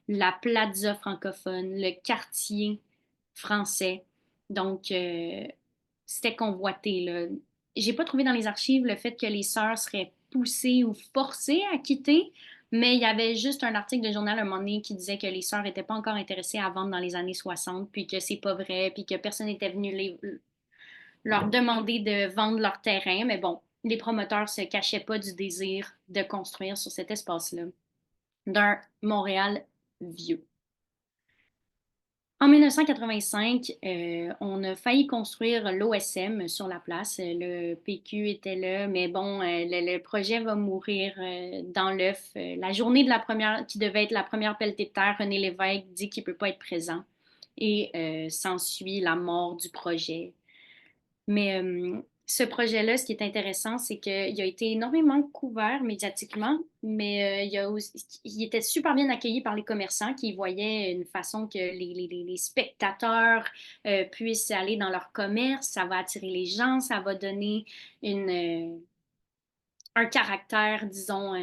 la plaza francophone, le quartier français. Donc, c'était convoité, là. J'ai pas trouvé dans les archives le fait que les sœurs seraient poussées ou forcées à quitter, mais il y avait juste un article de journal à un moment donné qui disait que les sœurs n'étaient pas encore intéressées à vendre dans les années 60, puis que c'est pas vrai, puis que personne n'était venu leur demander de vendre leur terrain. Mais bon, les promoteurs se cachaient pas du désir de construire sur cet espace-là, d'un Montréal vieux. En 1985, on a failli construire l'OSM sur la place. Le PQ était là, mais bon, le projet va mourir dans l'œuf. La journée de la première, qui devait être la première pelletée de terre, René Lévesque dit qu'il ne peut pas être présent. Et s'ensuit la mort du projet. Mais ce projet-là, ce qui est intéressant, c'est qu'il a été énormément couvert médiatiquement, mais il était super bien accueilli par les commerçants qui voyaient une façon que les spectateurs puissent aller dans leur commerce. Ça va attirer les gens, ça va donner un caractère, disons,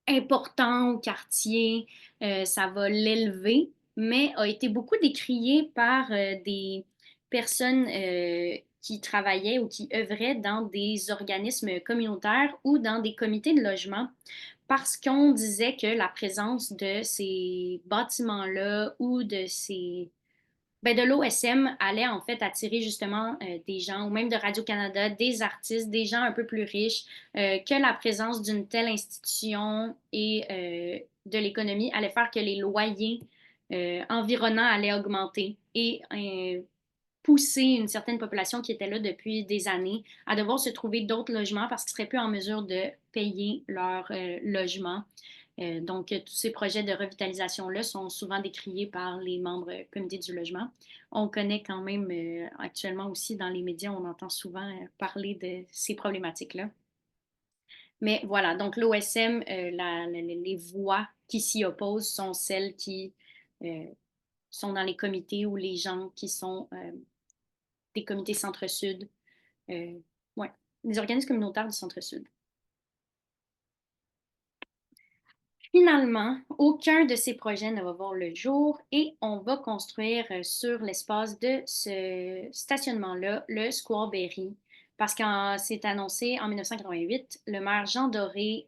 important au quartier, ça va l'élever, mais a été beaucoup décrié par des personnes qui travaillaient ou qui œuvraient dans des organismes communautaires ou dans des comités de logement parce qu'on disait que la présence de ces bâtiments-là ou de l'OSM allait en fait attirer justement des gens, ou même de Radio-Canada, des artistes, des gens un peu plus riches, que la présence d'une telle institution et de l'économie allait faire que les loyers environnants allaient augmenter et pousser une certaine population qui était là depuis des années à devoir se trouver d'autres logements parce qu'ils seraient plus en mesure de payer leur logement. Donc, tous ces projets de revitalisation-là sont souvent décriés par les membres comité du logement. On connaît quand même actuellement aussi dans les médias, on entend souvent parler de ces problématiques-là. Mais voilà, donc l'OSM, les voix qui s'y opposent sont celles qui sont dans les comités ou les gens qui sont des comités centre-sud. Euh, ouais, des organismes communautaires du centre-sud. Finalement, aucun de ces projets ne va voir le jour et on va construire sur l'espace de ce stationnement-là le Square Berry. Parce que c'est annoncé en 1988, le maire Jean Doré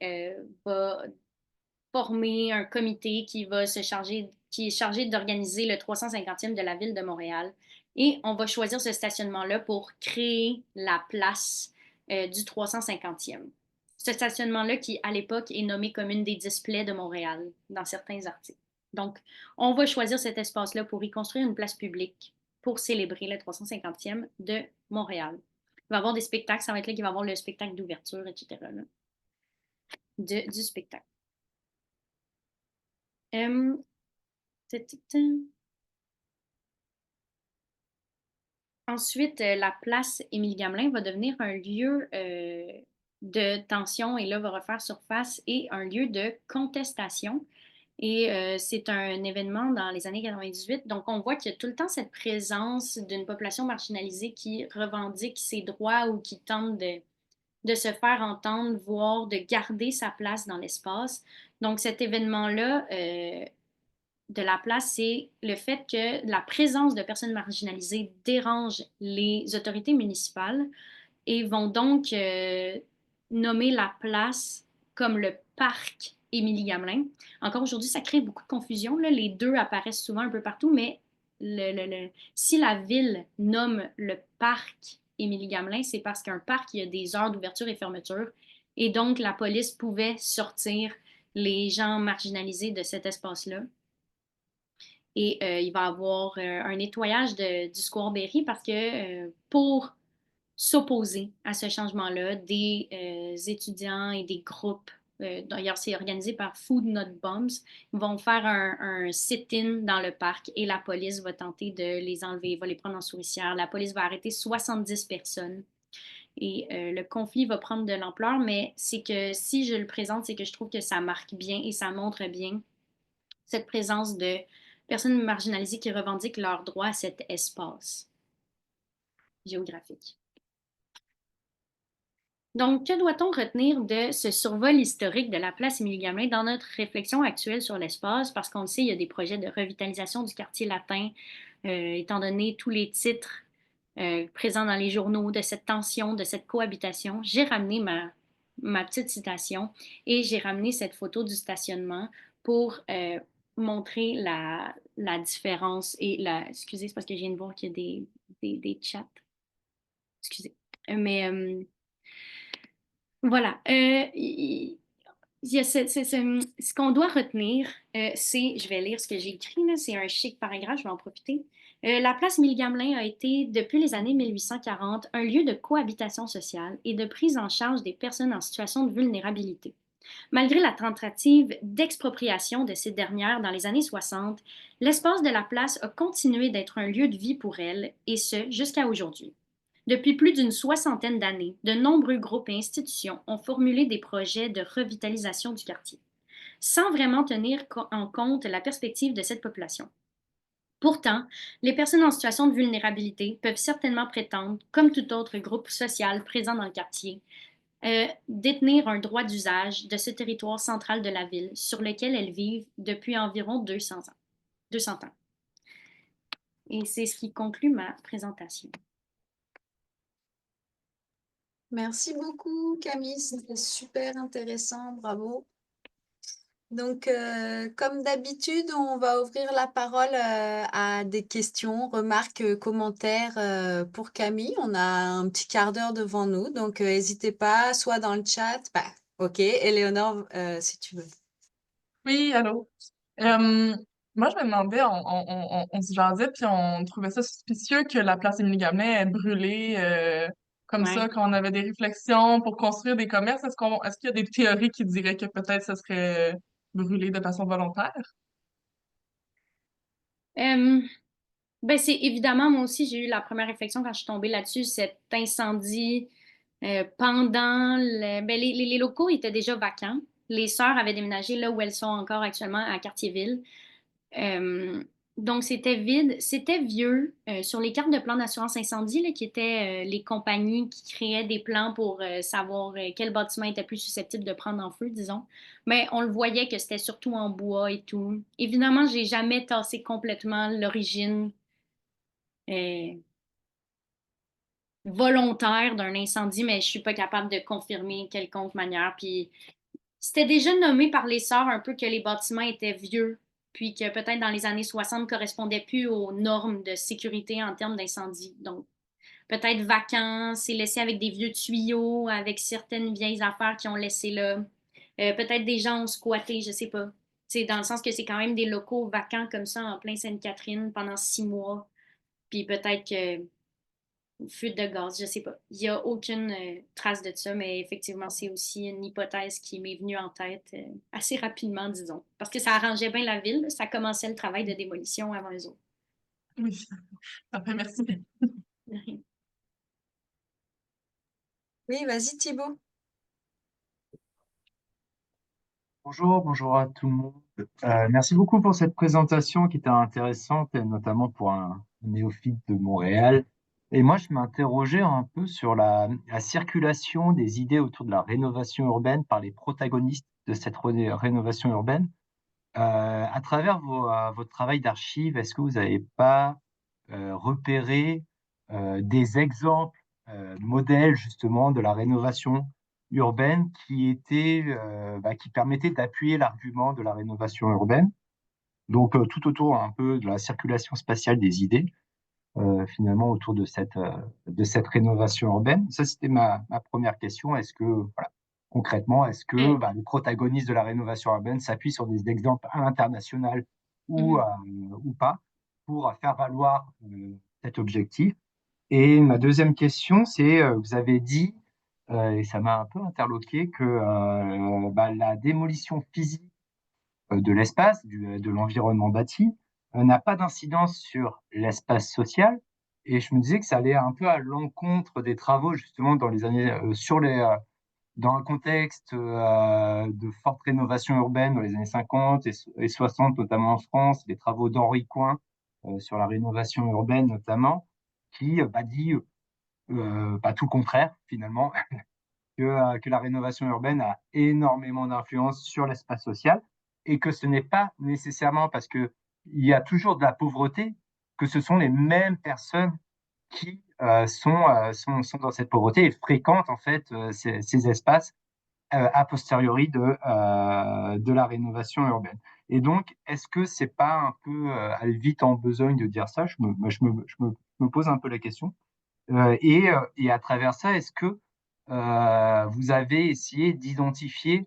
va former un comité qui va se charger, qui est chargé d'organiser le 350e de la ville de Montréal. Et on va choisir ce stationnement-là pour créer la place du 350e. Ce stationnement-là qui, à l'époque, est nommé comme une des 10 plaies de Montréal dans certains articles. Donc, on va choisir cet espace-là pour y construire une place publique pour célébrer le 350e de Montréal. Il va y avoir des spectacles, ça va être là qu'il va y avoir le spectacle d'ouverture, etc. Là, du spectacle. Euh, ensuite, la place Émilie-Gamelin va devenir un lieu de tension et là va refaire surface et un lieu de contestation. Et c'est un événement dans les années 98. Donc, on voit qu'il y a tout le temps cette présence d'une population marginalisée qui revendique ses droits ou qui tente de se faire entendre, voire de garder sa place dans l'espace. Donc, cet événement-là de la place, c'est le fait que la présence de personnes marginalisées dérange les autorités municipales et vont donc nommer la place comme le parc Émilie-Gamelin. Encore aujourd'hui, ça crée beaucoup de confusion. Là. Les deux apparaissent souvent un peu partout, mais si la ville nomme le parc Émilie-Gamelin, c'est parce qu'un parc, il y a des heures d'ouverture et fermeture. Et donc, la police pouvait sortir les gens marginalisés de cet espace-là. Et il va y avoir un nettoyage du Square Berry parce que pour s'opposer à ce changement-là, des étudiants et des groupes, d'ailleurs c'est organisé par Food Not Bombs, vont faire un sit-in dans le parc et la police va tenter de les enlever, va les prendre en souricière. La police va arrêter 70 personnes. Et le conflit va prendre de l'ampleur, mais c'est que si je le présente, c'est que je trouve que ça marque bien et ça montre bien cette présence de personnes marginalisées qui revendiquent leur droit à cet espace géographique. Donc, que doit-on retenir de ce survol historique de la place Émilie-Gamelin dans notre réflexion actuelle sur l'espace? Parce qu'on le sait, il y a des projets de revitalisation du quartier latin, étant donné tous les titres présents dans les journaux de cette tension, de cette cohabitation. J'ai ramené ma petite citation et j'ai ramené cette photo du stationnement pour montrer la différence et la... Excusez, c'est parce que je viens de voir qu'il y a des chats. Excusez. Mais voilà. Il y a ce qu'on doit retenir, c'est, je vais lire ce que j'ai écrit, là, c'est un chic paragraphe, je vais en profiter. La place Émilie-Gamelin a été, depuis les années 1840, un lieu de cohabitation sociale et de prise en charge des personnes en situation de vulnérabilité. Malgré la tentative d'expropriation de ces dernières dans les années 60, l'espace de la place a continué d'être un lieu de vie pour elles, et ce, jusqu'à aujourd'hui. Depuis plus d'une soixantaine d'années, de nombreux groupes et institutions ont formulé des projets de revitalisation du quartier, sans vraiment tenir en compte la perspective de cette population. Pourtant, les personnes en situation de vulnérabilité peuvent certainement prétendre, comme tout autre groupe social présent dans le quartier, détenir un droit d'usage de ce territoire central de la ville sur lequel elles vivent depuis environ 200 ans. 200 ans. Et c'est ce qui conclut ma présentation. Merci beaucoup, Camille. C'était super intéressant. Bravo. Donc, comme d'habitude, on va ouvrir la parole à des questions, remarques, commentaires pour Camille. On a un petit quart d'heure devant nous, donc n'hésitez pas, soit dans le chat. Bah, ok, Éléonore, si tu veux. Oui, allô. Euh, Moi, je me demandais, on se jasait, puis on trouvait ça suspicieux que la place Émilie-Gamelin ait brûlé comme ça, Ouais. quand on avait des réflexions pour construire des commerces. Est-ce qu'il y a des théories qui diraient que peut-être ça serait brûlé de façon volontaire? Euh, ben c'est évidemment, moi aussi, j'ai eu la première réflexion quand je suis tombée là-dessus, cet incendie pendant ben, les locaux étaient déjà vacants. Les sœurs avaient déménagé là où elles sont encore actuellement, à Cartierville. Euh, donc, c'était vide. C'était vieux. Sur les cartes de plan d'assurance incendie, là, qui étaient les compagnies qui créaient des plans pour savoir quel bâtiment était plus susceptible de prendre en feu, disons. Mais on le voyait que c'était surtout en bois et tout. Évidemment, j'ai jamais tassé complètement l'origine euh, volontaire d'un incendie, mais je suis pas capable de confirmer quelconque manière. Puis c'était déjà nommé par les sœurs un peu que les bâtiments étaient vieux, puis que peut-être dans les années 60 correspondaient plus aux normes de sécurité en termes d'incendie. Donc, peut-être vacants, c'est laissé avec des vieux tuyaux, avec certaines vieilles affaires qui ont laissé là. Peut-être des gens ont squatté, je sais pas. C'est dans le sens que c'est quand même des locaux vacants comme ça en plein Sainte-Catherine pendant 6 mois. Puis peut-être que fuite de gaz, je sais pas. Il n'y a aucune trace de ça, mais effectivement, c'est aussi une hypothèse qui m'est venue en tête assez rapidement, disons. Parce que ça arrangeait bien la ville, ça commençait le travail de démolition avant les autres. Oui, parfait, merci. Oui, vas-y Thibaut. Bonjour à tout le monde. Merci beaucoup pour cette présentation qui était intéressante, et notamment pour un néophyte de Montréal. Et moi, je m'interrogeais un peu sur la circulation des idées autour de la rénovation urbaine par les protagonistes de cette rénovation urbaine. À travers votre travail d'archive, est-ce que vous n'avez pas repéré des exemples modèles justement de la rénovation urbaine qui permettaient d'appuyer l'argument de la rénovation urbaine? Donc tout autour un peu de la circulation spatiale des idées, finalement autour de cette rénovation urbaine. Ça, c'était ma première question. Est-ce que, voilà, concrètement, est-ce que Euh, les protagonistes de la rénovation urbaine s'appuient sur des exemples internationaux mhm. ou pas pour faire valoir cet objectif? Et ma deuxième question, c'est, vous avez dit, et ça m'a un peu interloqué, que la démolition physique de l'espace, de l'environnement bâti, n'a pas d'incidence sur l'espace social. Et je me disais que ça allait un peu à l'encontre des travaux, justement, dans les années, dans un contexte de forte rénovation urbaine dans les années 50 et 60, notamment en France, les travaux d'Henri Coin sur la rénovation urbaine, notamment, qui dit pas tout le contraire, finalement, que la rénovation urbaine a énormément d'influence sur l'espace social et que ce n'est pas nécessairement parce qu'il y a toujours de la pauvreté que ce sont les mêmes personnes qui sont dans cette pauvreté et fréquentent en fait ces espaces a posteriori de la rénovation urbaine. Et donc, est-ce que c'est pas un peu aller vite en besogne de dire ça? Je me pose un peu la question. Et à travers ça, est-ce que vous avez essayé d'identifier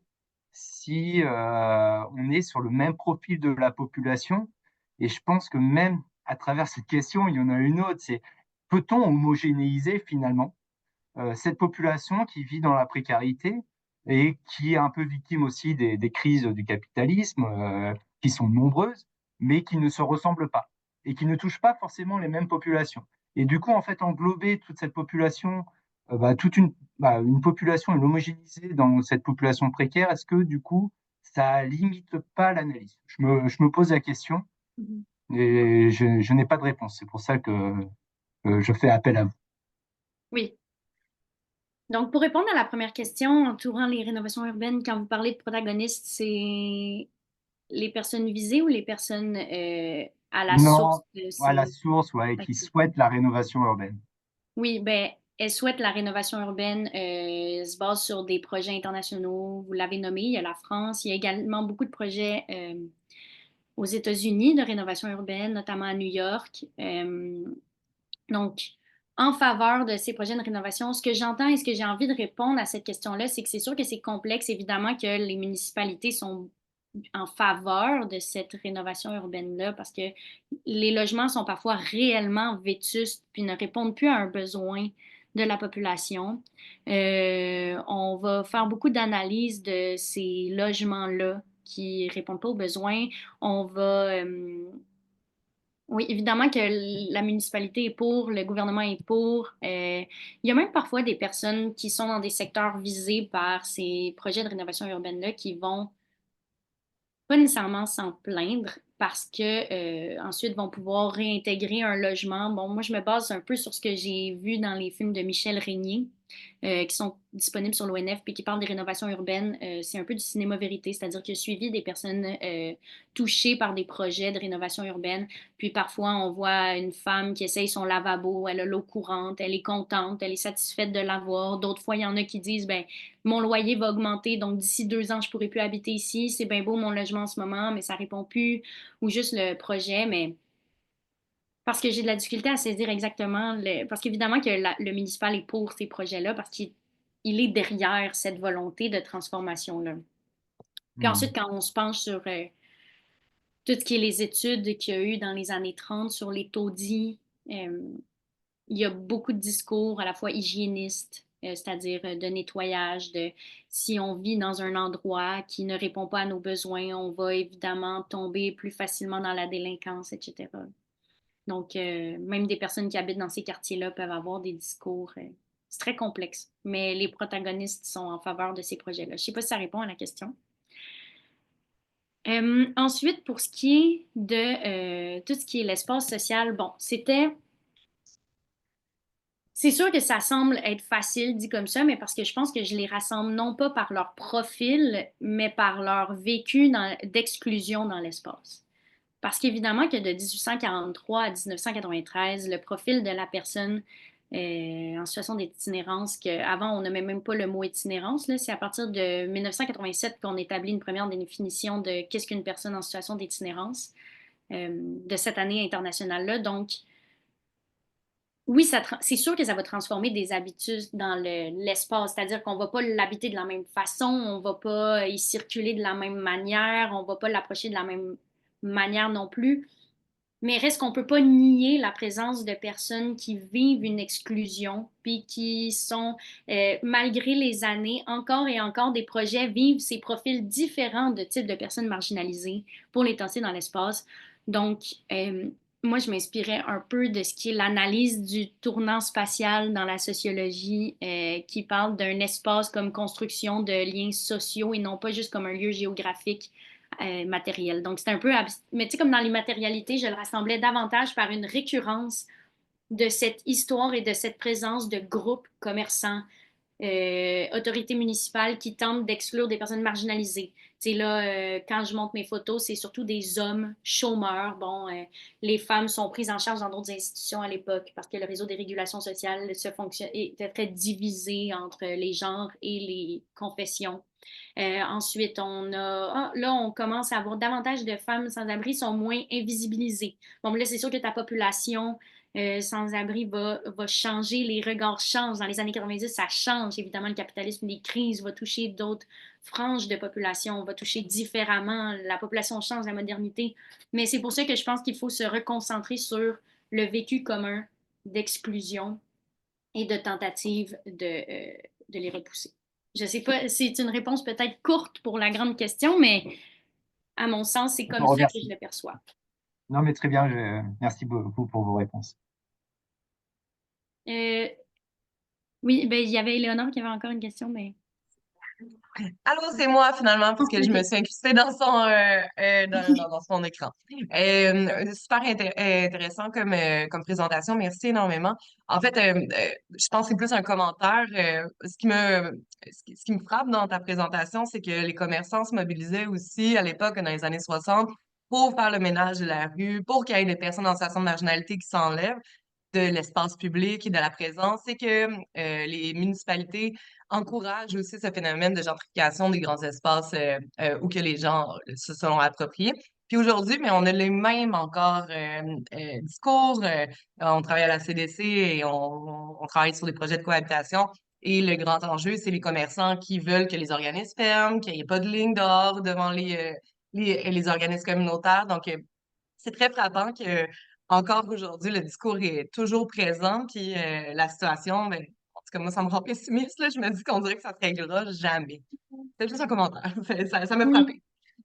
si on est sur le même profil de la population? Et je pense que même à travers cette question, il y en a une autre, c'est peut-on homogénéiser finalement cette population qui vit dans la précarité et qui est un peu victime aussi des crises du capitalisme, qui sont nombreuses, mais qui ne se ressemblent pas et qui ne touchent pas forcément les mêmes populations. Et du coup, en fait, englober toute cette population, une population et l'homogénéiser dans cette population précaire, est-ce que du coup, ça limite pas l'analyse? Je me pose la question Mhm. et je n'ai pas de réponse. C'est pour ça que je fais appel à vous. Oui. Donc, pour répondre à la première question entourant les rénovations urbaines, quand vous parlez de protagonistes, c'est les personnes visées ou les personnes à la source Non, de à la ces... source, ouais, Ok. qui souhaitent la rénovation urbaine. Oui, ben, elle souhaite la rénovation urbaine, se base sur des projets internationaux. Vous l'avez nommé, il y a la France, il y a également beaucoup de projets aux États-Unis de rénovation urbaine, notamment à New York. Donc, en faveur de ces projets de rénovation, ce que j'entends et ce que j'ai envie de répondre à cette question-là, c'est que c'est sûr que c'est complexe, évidemment, que les municipalités sont en faveur de cette rénovation urbaine-là parce que les logements sont parfois réellement vétustes puis ne répondent plus à un besoin de la population. On va faire beaucoup d'analyses de ces logements-là qui répondent pas aux besoins. On va oui, évidemment que la municipalité est pour, le gouvernement est pour. Il y a même parfois des personnes qui sont dans des secteurs visés par ces projets de rénovation urbaine-là qui vont pas nécessairement s'en plaindre parce que ensuite vont pouvoir réintégrer un logement. Bon, moi je me base un peu sur ce que j'ai vu dans les films de Michel Régnier qui sont disponibles sur l'ONF puis qui parlent des rénovations urbaines. C'est un peu du cinéma vérité, c'est-à-dire qu'il a suivi des personnes touchées par des projets de rénovation urbaine. Puis parfois on voit une femme qui essaye son lavabo, elle a l'eau courante, elle est contente, elle est satisfaite de l'avoir. D'autres fois il y en a qui disent ben mon loyer va augmenter, donc d'ici 2 ans, je ne pourrai plus habiter ici. C'est bien beau mon logement en ce moment, mais ça ne répond plus. Ou juste le projet, mais parce que j'ai de la difficulté à saisir exactement parce qu'évidemment que le municipal est pour ces projets-là, parce qu'il est derrière cette volonté de transformation-là. Puis Hmm. ensuite, quand on se penche sur tout ce qui est les études qu'il y a eu dans les années 30 sur les taudis, euh, il y a beaucoup de discours à la fois hygiénistes, c'est-à-dire de nettoyage, de si on vit dans un endroit qui ne répond pas à nos besoins, on va évidemment tomber plus facilement dans la délinquance, etc. Donc, même des personnes qui habitent dans ces quartiers-là peuvent avoir des discours C'est très complexe, mais les protagonistes sont en faveur de ces projets-là. Je ne sais pas si ça répond à la question. Ensuite, pour ce qui est de tout ce qui est l'espace social, bon, c'est sûr que ça semble être facile dit comme ça, mais parce que je pense que je les rassemble non pas par leur profil, mais par leur vécu d'exclusion dans l'espace. Parce qu'évidemment que de 1843 à 1993, le profil de la personne en situation d'itinérance, qu'avant on nommait même pas le mot itinérance, c'est à partir de 1987 qu'on établit une première définition de qu'est-ce qu'une personne en situation d'itinérance de cette année internationale-là. Donc, oui, c'est sûr que ça va transformer des habitudes dans l'espace, c'est-à-dire qu'on ne va pas l'habiter de la même façon, on ne va pas y circuler de la même manière, on ne va pas l'approcher de la même manière non plus. Mais reste qu'on ne peut pas nier la présence de personnes qui vivent une exclusion, puis qui sont, malgré les années, encore et encore des projets vivent ces profils différents de types de personnes marginalisées pour les tasser dans l'espace. Donc, moi, je m'inspirais un peu de ce qui est l'analyse du tournant spatial dans la sociologie, qui parle d'un espace comme construction de liens sociaux et non pas juste comme un lieu géographique matériel. Donc, c'est un peu... Mais tu sais, comme dans l'immatérialité, je le rassemblais davantage par une récurrence de cette histoire et de cette présence de groupes commerçants, autorités municipales qui tentent d'exclure des personnes marginalisées. Tu sais, là, quand je montre mes photos, c'est surtout des hommes chômeurs. Bon, les femmes sont prises en charge dans d'autres institutions à l'époque parce que le réseau des régulations sociales était très divisé entre les genres et les confessions. Ensuite, là, on commence à avoir davantage de femmes sans-abri, sont moins invisibilisées. Bon, là, c'est sûr que ta population sans-abri va changer, les regards changent. Dans les années 90, ça change. Évidemment, le capitalisme, les crises va toucher d'autres franges de population, va toucher différemment. La population change, la modernité. Mais c'est pour ça que je pense qu'il faut se reconcentrer sur le vécu commun d'exclusion et de tentative de les repousser. Je ne sais pas, c'est une réponse peut-être courte pour la grande question, mais à mon sens, c'est Je comme vous ça que remercie. je le perçois. Non, mais très bien. Merci beaucoup pour vos réponses. Euh, oui, ben, il y avait Éléonore qui avait encore une question, mais... Allô, c'est moi finalement, parce que je me Ok. suis incrustée dans dans son écran. Super intéressant comme présentation, merci énormément. En fait, je pense que c'est plus un commentaire. Ce qui me frappe dans ta présentation, c'est que les commerçants se mobilisaient aussi à l'époque, dans les années 60, pour faire le ménage de la rue, pour qu'il y ait des personnes en situation de marginalité qui s'enlèvent de l'espace public et de la présence, et que les municipalités encouragent aussi ce phénomène de gentrification des grands espaces où que les gens se sont appropriés. Puis aujourd'hui, mais on a les mêmes encore discours. On travaille à la CDC et on travaille sur des projets de cohabitation. Et le grand enjeu, c'est les commerçants qui veulent que les organismes ferment, qu'il n'y ait pas de ligne dehors devant les organismes communautaires. Donc, c'est très frappant que encore aujourd'hui, le discours est toujours présent, puis la situation, ben, en tout cas, moi, ça me rend pessimiste, là. Je me dis qu'on dirait que ça se réglera jamais. C'est juste un commentaire. Ça m'a Oui. frappé.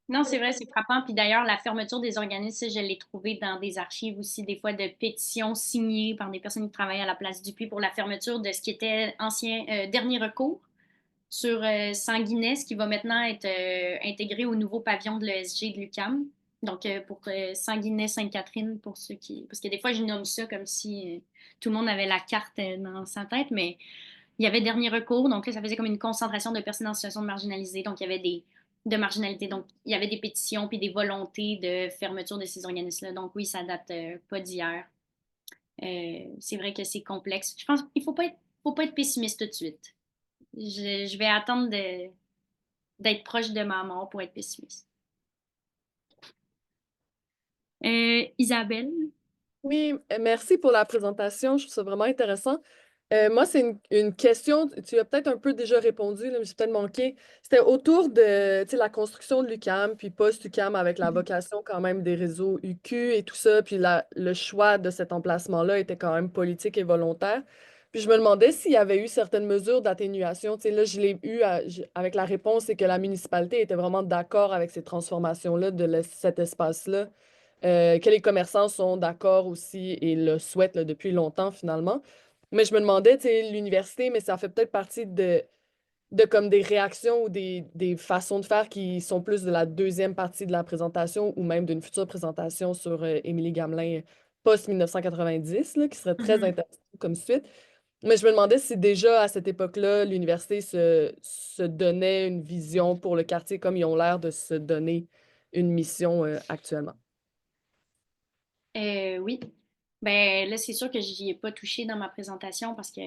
Non, c'est vrai, c'est frappant. Puis d'ailleurs, la fermeture des organismes, je l'ai trouvé dans des archives aussi, des fois de pétitions signées par des personnes qui travaillent à la place du Puy pour la fermeture de ce qui était ancien dernier recours sur Sanguinès, qui va maintenant être intégré au nouveau pavillon de l'ESG de l'UQAM. Donc, pour Sanguinès, Sainte-Catherine, pour ceux qui... Parce que des fois, je nomme ça comme si tout le monde avait la carte dans sa tête, mais il y avait dernier recours. Donc là, ça faisait comme une concentration de personnes en situation de marginalisée. Donc, il y avait de marginalité. Donc, il y avait des pétitions puis des volontés de fermeture de ces organismes-là. Donc, oui, ça date pas d'hier. C'est vrai que c'est complexe. Je pense qu'il faut pas être pessimiste tout de suite. Je vais attendre d'être proche de ma mort pour être pessimiste. Isabelle? Oui, merci pour la présentation. Je trouve ça vraiment intéressant. Moi, c'est une question, tu as peut-être un peu déjà répondu, là, mais j'ai peut-être manqué. C'était autour de, tu sais, la construction de l'UQAM, puis post-UQAM avec la vocation quand même des réseaux UQ et tout ça, puis le choix de cet emplacement-là était quand même politique et volontaire. Puis je me demandais s'il y avait eu certaines mesures d'atténuation. Tu sais, là, je l'ai eu avec la réponse, c'est que la municipalité était vraiment d'accord avec ces transformations-là de cet espace-là, que les commerçants sont d'accord aussi et le souhaitent là, depuis longtemps finalement. Mais je me demandais, tu sais, l'université, mais ça fait peut-être partie de comme des réactions ou des façons de faire qui sont plus de la deuxième partie de la présentation ou même d'une future présentation sur Émilie Gamelin post-1990, là, qui serait très Mhm. intéressant comme suite. Mais je me demandais si déjà à cette époque-là, l'université se donnait une vision pour le quartier comme ils ont l'air de se donner une mission actuellement. Oui. Ben là, c'est sûr que j'y ai pas touché dans ma présentation parce que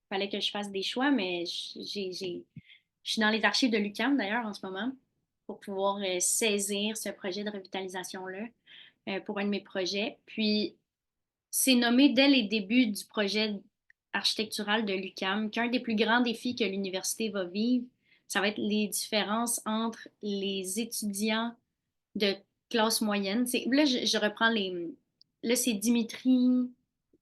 fallait que je fasse des choix, mais je suis dans les archives de l'UQAM d'ailleurs en ce moment pour pouvoir saisir ce projet de revitalisation-là pour un de mes projets. Puis, c'est nommé dès les débuts du projet architectural de l'UQAM qu'un des plus grands défis que l'université va vivre, ça va être les différences entre les étudiants de classe moyenne. Là, je reprends les. Là, c'est Dimitri,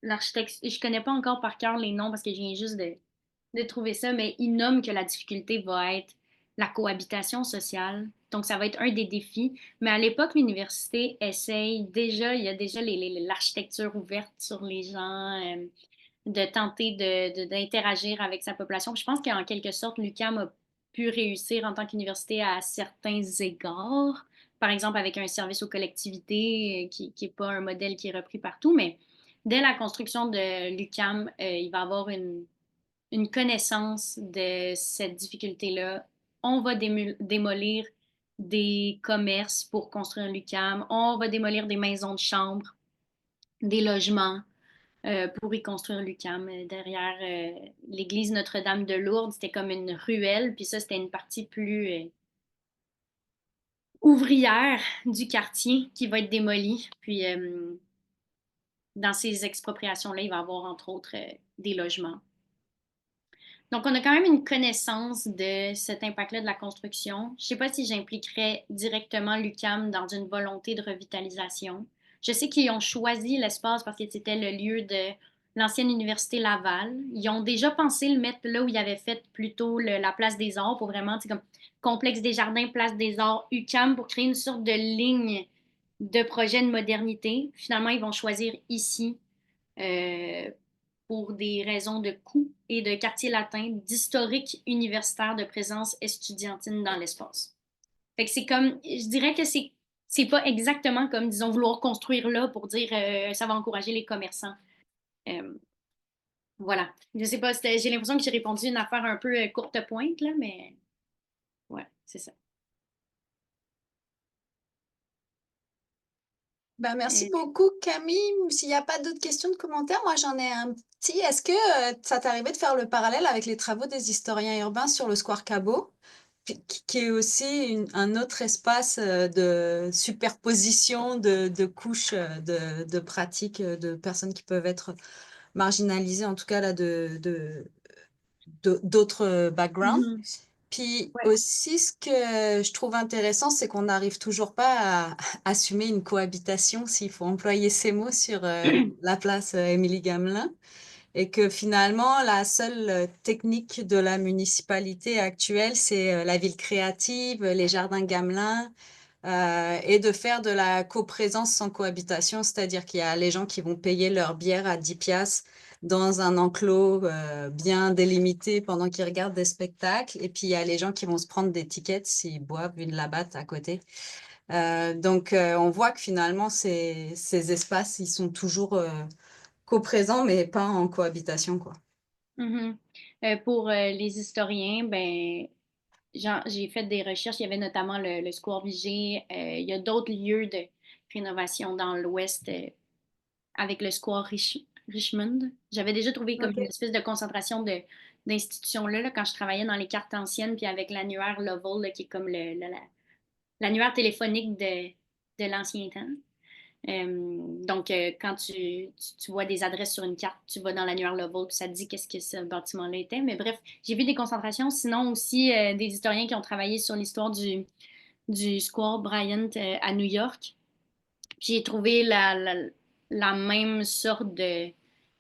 l'architecte. Je connais pas encore par cœur les noms parce que je viens juste de trouver ça, mais il nomme que la difficulté va être la cohabitation sociale. Donc, ça va être un des défis. Mais à l'époque, l'université essaye déjà, il y a déjà l'architecture ouverte sur les gens, de tenter d'interagir avec sa population. Puis je pense qu'en quelque sorte, l'UQAM a pu réussir en tant qu'université à certains égards. Par exemple, avec un service aux collectivités qui n'est pas un modèle qui est repris partout, mais dès la construction de l'UQAM, il va y avoir une connaissance de cette difficulté-là. On va démolir des commerces pour construire l'UQAM. On va démolir des maisons de chambre, des logements pour y construire l'UQAM. Derrière l'église Notre-Dame de Lourdes, c'était comme une ruelle, puis ça, c'était une partie plus ouvrière du quartier qui va être démolie. Puis dans ces expropriations-là, il va y avoir entre autres des logements. Donc, on a quand même une connaissance de cet impact-là de la construction. Je ne sais pas si j'impliquerais directement l'UQAM dans une volonté de revitalisation. Je sais qu'ils ont choisi l'espace parce que c'était le lieu de l'ancienne université Laval. Ils ont déjà pensé le mettre là où ils avaient fait plutôt la place des Arts pour vraiment, comme complexe des jardins, place des Arts, UQAM pour créer une sorte de ligne de projet de modernité. Finalement, ils vont choisir ici euh, pour des raisons de coût et de quartier latin, d'historique universitaire de présence estudiantine dans l'espace. Fait que c'est comme, je dirais que c'est pas exactement comme, disons, vouloir construire là pour dire ça va encourager les commerçants. Euh, voilà. Je sais pas, j'ai l'impression que j'ai répondu une affaire un peu courte pointe, là, mais ouais, c'est ça. Ben, merci Euh, beaucoup, Camille. S'il n'y a pas d'autres questions de commentaires, moi j'en ai un petit. Est-ce que ça t'arrivait de faire le parallèle avec les travaux des historiens urbains sur le Square Cabot, qui est aussi un autre espace de superposition de couches de pratiques de personnes qui peuvent être marginalisées, en tout cas là, d'autres backgrounds. mhm. Puis Ouais. aussi, ce que je trouve intéressant, c'est qu'on n'arrive toujours pas à assumer une cohabitation, s'il faut employer ces mots, sur la place Émilie Gamelin, et que finalement, la seule technique de la municipalité actuelle, c'est la ville créative, les jardins Gamelin, et de faire de la coprésence sans cohabitation, c'est-à-dire qu'il y a les gens qui vont payer leur bière à 10 piastres dans un enclos bien délimité pendant qu'ils regardent des spectacles, et puis il y a les gens qui vont se prendre des tickets s'ils boivent une labatte à côté. Donc on voit que finalement ces espaces, ils sont toujours coprésents, mais pas en cohabitation, quoi. Mhm. Pour les historiens, ben, j'ai fait des recherches. Il y avait notamment le Square Vigée. Il y a d'autres lieux de rénovation dans l'Ouest avec le Square Richmond. J'avais déjà trouvé comme une Ok. espèce de concentration d'institutions là, quand je travaillais dans les cartes anciennes, puis avec l'annuaire Lovell, là, qui est comme l'annuaire téléphonique de l'ancien temps. Donc, quand tu vois des adresses sur une carte, tu vas dans l'annuaire Lovell, puis ça te dit qu'est-ce que ce bâtiment-là était. Mais bref, j'ai vu des concentrations, sinon aussi des historiens qui ont travaillé sur l'histoire du Square Bryant à New York. J'ai trouvé la même sorte de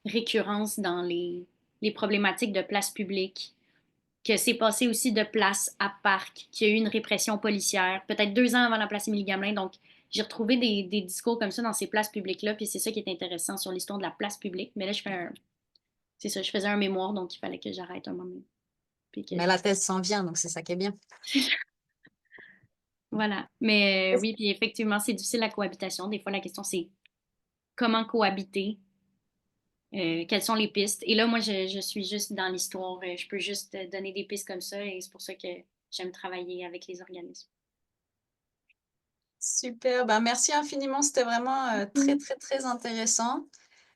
récurrence dans les problématiques de place publique, que c'est passé aussi de place à parc, qu'il y a eu une répression policière, peut-être 2 ans avant la place Émilie-Gamelin. Donc, j'ai retrouvé des discours comme ça dans ces places publiques-là, puis c'est ça qui est intéressant sur l'histoire de la place publique. Mais là, je fais c'est ça, je faisais un mémoire, donc il fallait que j'arrête un moment. Puis que Mais la thèse s'en vient, donc c'est ça qui est bien. voilà. Mais oui, puis effectivement, c'est difficile la cohabitation. Des fois, la question, c'est comment cohabiter? Quelles sont les pistes? Et là, moi, je suis juste dans l'histoire. Je peux juste donner des pistes comme ça et c'est pour ça que j'aime travailler avec les organismes. Super, ben merci infiniment, c'était vraiment très, très, très intéressant.